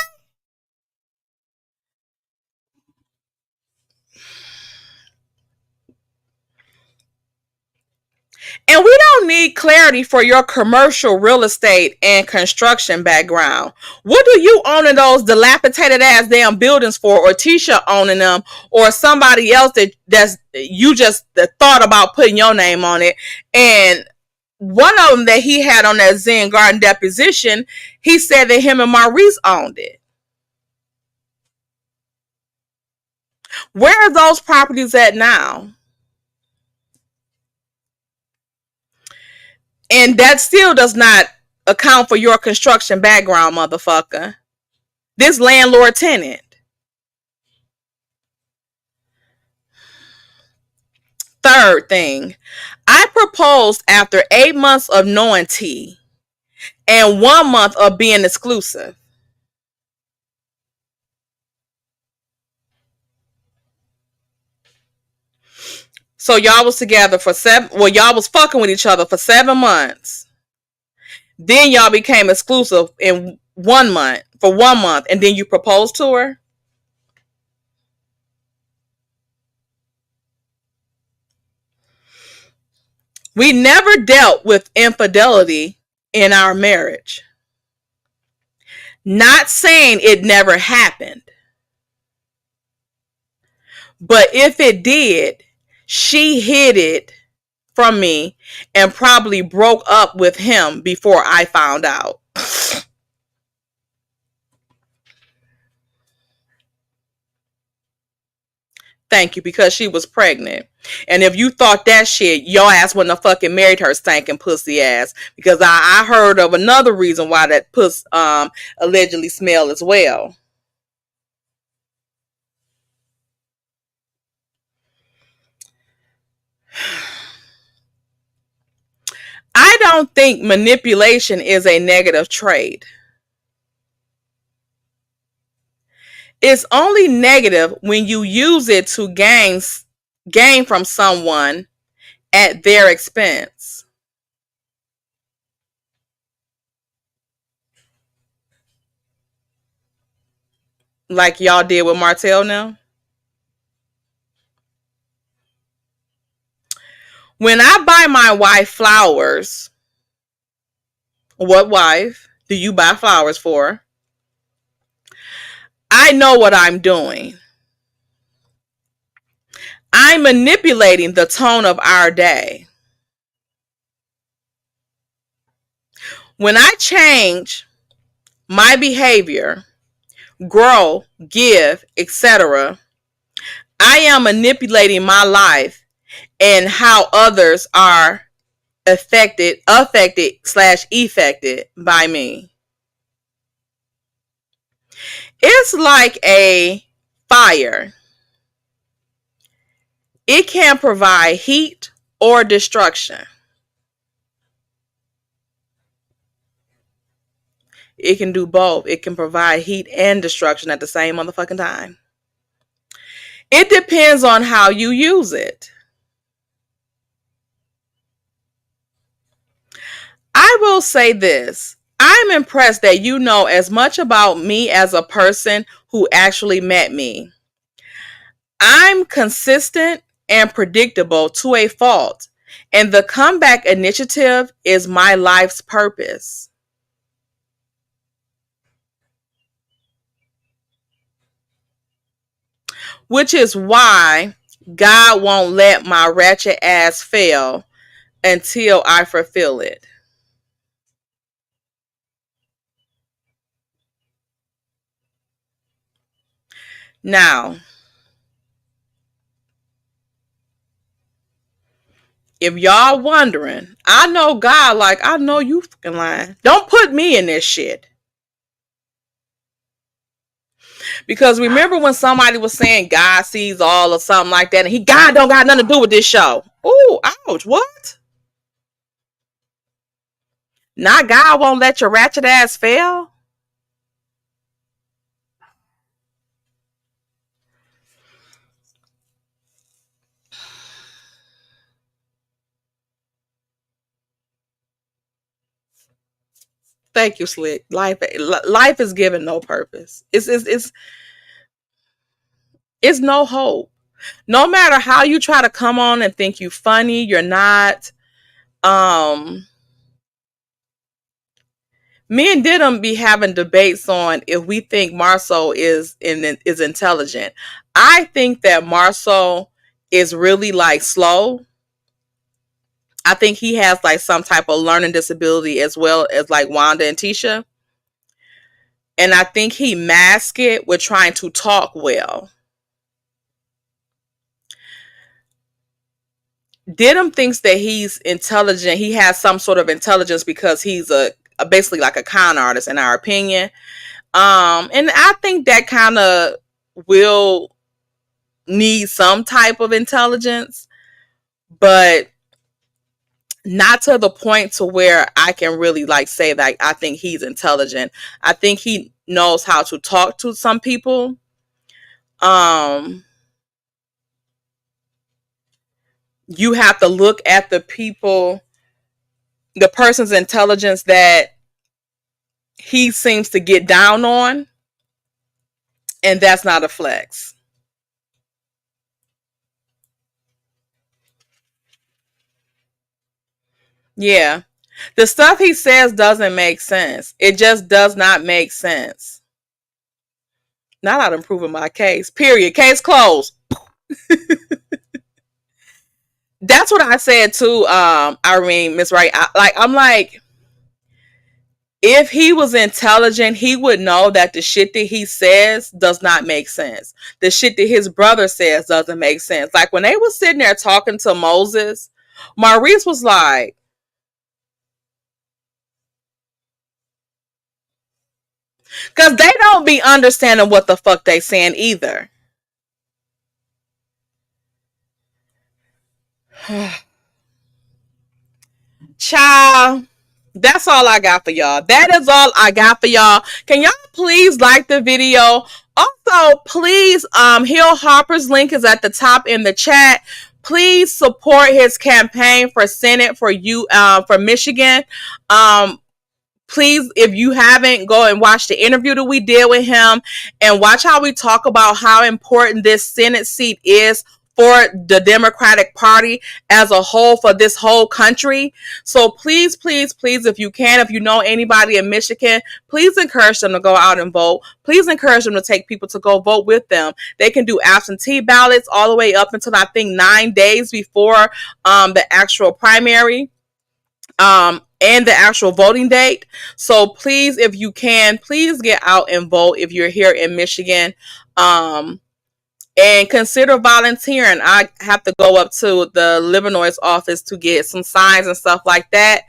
And we don't need clarity for your commercial real estate and construction background. What do you owning those dilapidated ass damn buildings for, or Tisha owning them, or somebody else that's you just thought about putting your name on it, and one of them that he had on that Zen Garden deposition, he said that him and Maurice owned it. Where are those properties at now? And that still does not account for your construction background, motherfucker. This landlord tenant. Third thing, I proposed after 8 months of knowing T and 1 month of being exclusive. So y'all was together for y'all was fucking with each other for 7 months. Then y'all became exclusive in 1 month, for 1 month, and then you proposed to her? We never dealt with infidelity in our marriage. Not saying it never happened. But if it did, she hid it from me and probably broke up with him before I found out. Thank you, because she was pregnant. And if you thought that shit, your ass wouldn't have fucking married her stinking pussy ass. Because I heard of another reason why that puss allegedly smelled as well. I don't think manipulation is a negative trait. It's only negative when you use it to gain from someone at their expense. Like y'all did with Martell now. When I buy my wife flowers, what wife do you buy flowers for? I know what I'm doing. I'm manipulating the tone of our day. When I change my behavior, grow, give, etc., I am manipulating my life and how others are affected /affected by me. It's like a fire. It can provide heat or destruction. It can do both. It can provide heat and destruction at the same motherfucking time. It depends on how you use it. I will say this. I'm impressed that you know as much about me as a person who actually met me. I'm consistent and predictable to a fault, and the comeback initiative is my life's purpose. Which is why God won't let my ratchet ass fail until I fulfill it. Now, if y'all wondering, I know God like I know you fucking lying. Don't put me in this shit. Because remember when somebody was saying God sees all or something like that, and God don't got nothing to do with this show. Ooh, ouch, what? Not God won't let your ratchet ass fail? Thank you, Slick. Life is given no purpose. It's no hope. No matter how you try to come on and think you funny, you're not. Me and Didum be having debates on if we think Marceau is intelligent. I think that Marceau is really like slow. I think he has like some type of learning disability as well as like Wanda and Tisha. And I think he masked it with trying to talk well. Denham thinks that he's intelligent. He has some sort of intelligence because he's a basically like a con artist, in our opinion. And I think that kind of will need some type of intelligence, but not to the point to where I can really like say that I think he's intelligent. I think he knows how to talk to some people. You have to look at the person's intelligence that he seems to get down on, and that's not a flex. Yeah. The stuff he says doesn't make sense. It just does not make sense. Not out improving my case. Period. Case closed. That's what I said too, Irene, Miss Wright. I'm like, if he was intelligent, he would know that the shit that he says does not make sense. The shit that his brother says doesn't make sense. Like when they were sitting there talking to Moses, Maurice was like, because they don't be understanding what the fuck they saying either. Child, that's all I got for y'all. That is all I got for y'all. Can y'all please like the video? Also, please, Hill Harper's link is at the top in the chat. Please support his campaign for Senate for Michigan. Please, if you haven't, go and watch the interview that we did with him and watch how we talk about how important this Senate seat is for the Democratic Party as a whole, for this whole country. So please, please, please, if you can, if you know anybody in Michigan, please encourage them to go out and vote. Please encourage them to take people to go vote with them. They can do absentee ballots all the way up until I think 9 days before the actual primary. And the actual voting date. So please, if you can, please get out and vote if you're here in Michigan. And consider volunteering. I have to go up to the Livernois office to get some signs and stuff like that.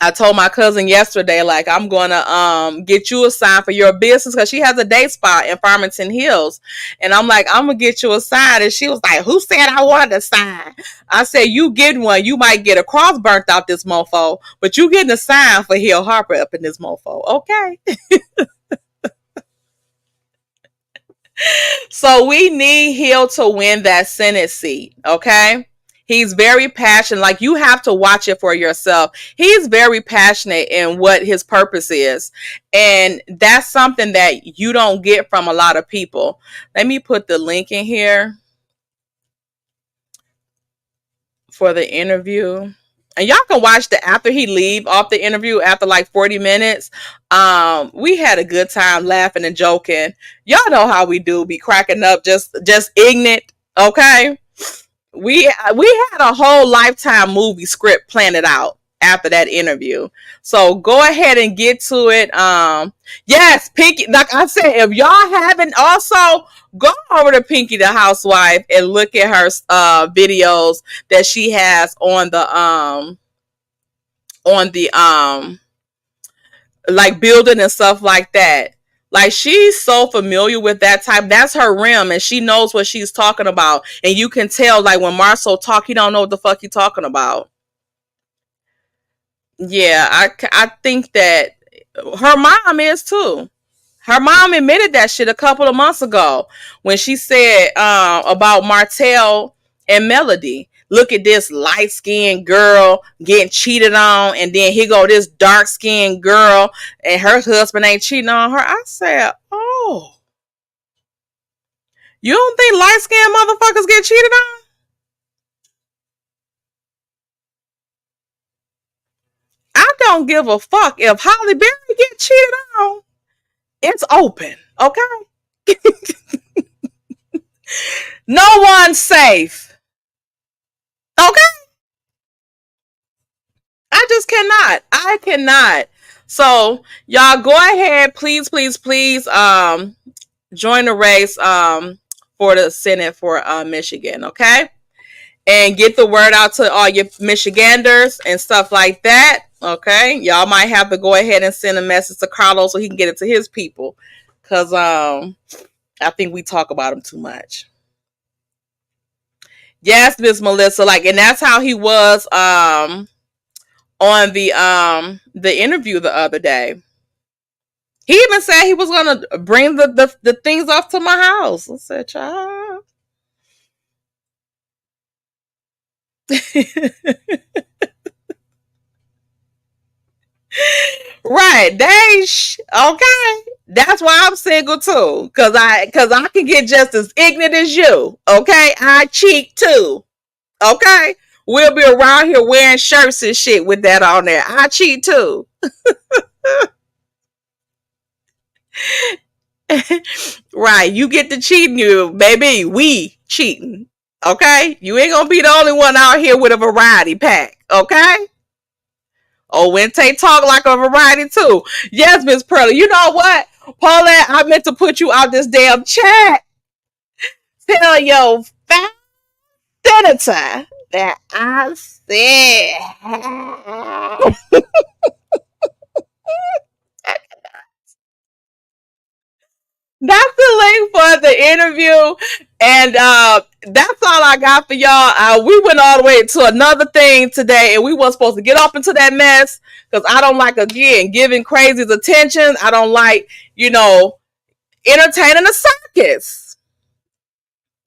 I told my cousin yesterday, like, I'm gonna get you a sign for your business, because she has a day spa in Farmington Hills, and I'm like, I'm gonna get you a sign. And she was like, who said I wanted a sign? I said, you get one. You might get a cross burnt out this mofo, but you getting a sign for Hill Harper up in this mofo, okay? So we need Hill to win that Senate seat, okay? He's very passionate. Like, you have to watch it for yourself. He's very passionate in what his purpose is. And that's something that you don't get from a lot of people. Let me put the link in here for the interview. And y'all can watch after he leave off the interview after like 40 minutes. We had a good time laughing and joking. Y'all know how we do, be cracking up, just ignorant, okay? We had a whole Lifetime movie script planned out after that interview. So go ahead and get to it. Yes, Pinky, like I said, if y'all haven't, also go over to Pinky the Housewife and look at her videos that she has on the like building and stuff like that. Like, she's so familiar with that type. That's her realm, and she knows what she's talking about. And you can tell, like, when Marceau talk, he don't know what the fuck he talking about. Yeah, I think that her mom is too. Her mom admitted that shit a couple of months ago when she said about Martell and Melody. Look at this light-skinned girl getting cheated on, and then here go this dark-skinned girl, and her husband ain't cheating on her. I said, oh. You don't think light-skinned motherfuckers get cheated on? I don't give a fuck if Holly Berry get cheated on. It's open, okay? No one's safe. Okay? I cannot. So y'all go ahead, please, please, please, join the race, for the Senate for Michigan, okay? And get the word out to all your Michiganders and stuff like that, okay? Y'all might have to go ahead and send a message to Carlos so he can get it to his people, because I think we talk about him too much. Yes, Miss Melissa, like, and that's how he was on the interview the other day. He even said he was gonna bring the things off to my house. I said, child. Right, okay. That's why I'm single too, cause I can get just as ignorant as you. Okay, I cheat too. Okay, we'll be around here wearing shirts and shit with that on there. I cheat too. Right, you get to cheating, you baby. We cheating. Okay, you ain't gonna be the only one out here with a variety pack. Okay. Oh, Wente talk like a variety too. Yes, Miss Pearly. You know what, Paulette? I meant to put you out this damn chat. Tell your fat senator that I said. That's the link for the interview, and that's all I got for y'all. We went all the way to another thing today, and we weren't supposed to get up into that mess because I don't like, again, giving crazies attention. I don't like, entertaining the circus.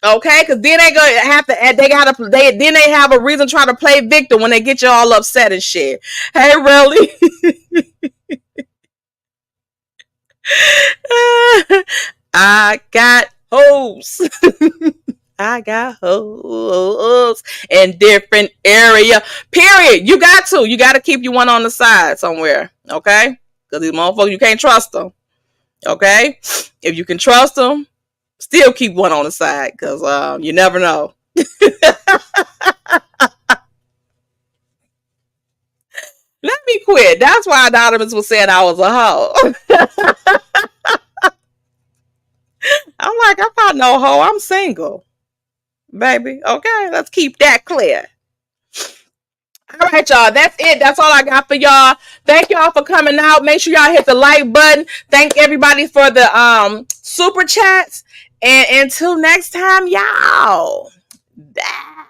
Okay, because then they gonna have to. Then they have a reason to try to play victim when they get you all upset and shit. Hey, really? I got hoes. I got hoes in different area. Period. You got to keep you one on the side somewhere. Okay? Because these motherfuckers, you can't trust them. Okay? If you can trust them, still keep one on the side. Because you never know. Let me quit. That's why Anonymous was saying I was a hoe. I'm like, I'm not no hoe. I'm single. Baby. Okay, let's keep that clear. All right, y'all. That's it. That's all I got for y'all. Thank y'all for coming out. Make sure y'all hit the like button. Thank everybody for the super chats. And until next time, y'all. Bye.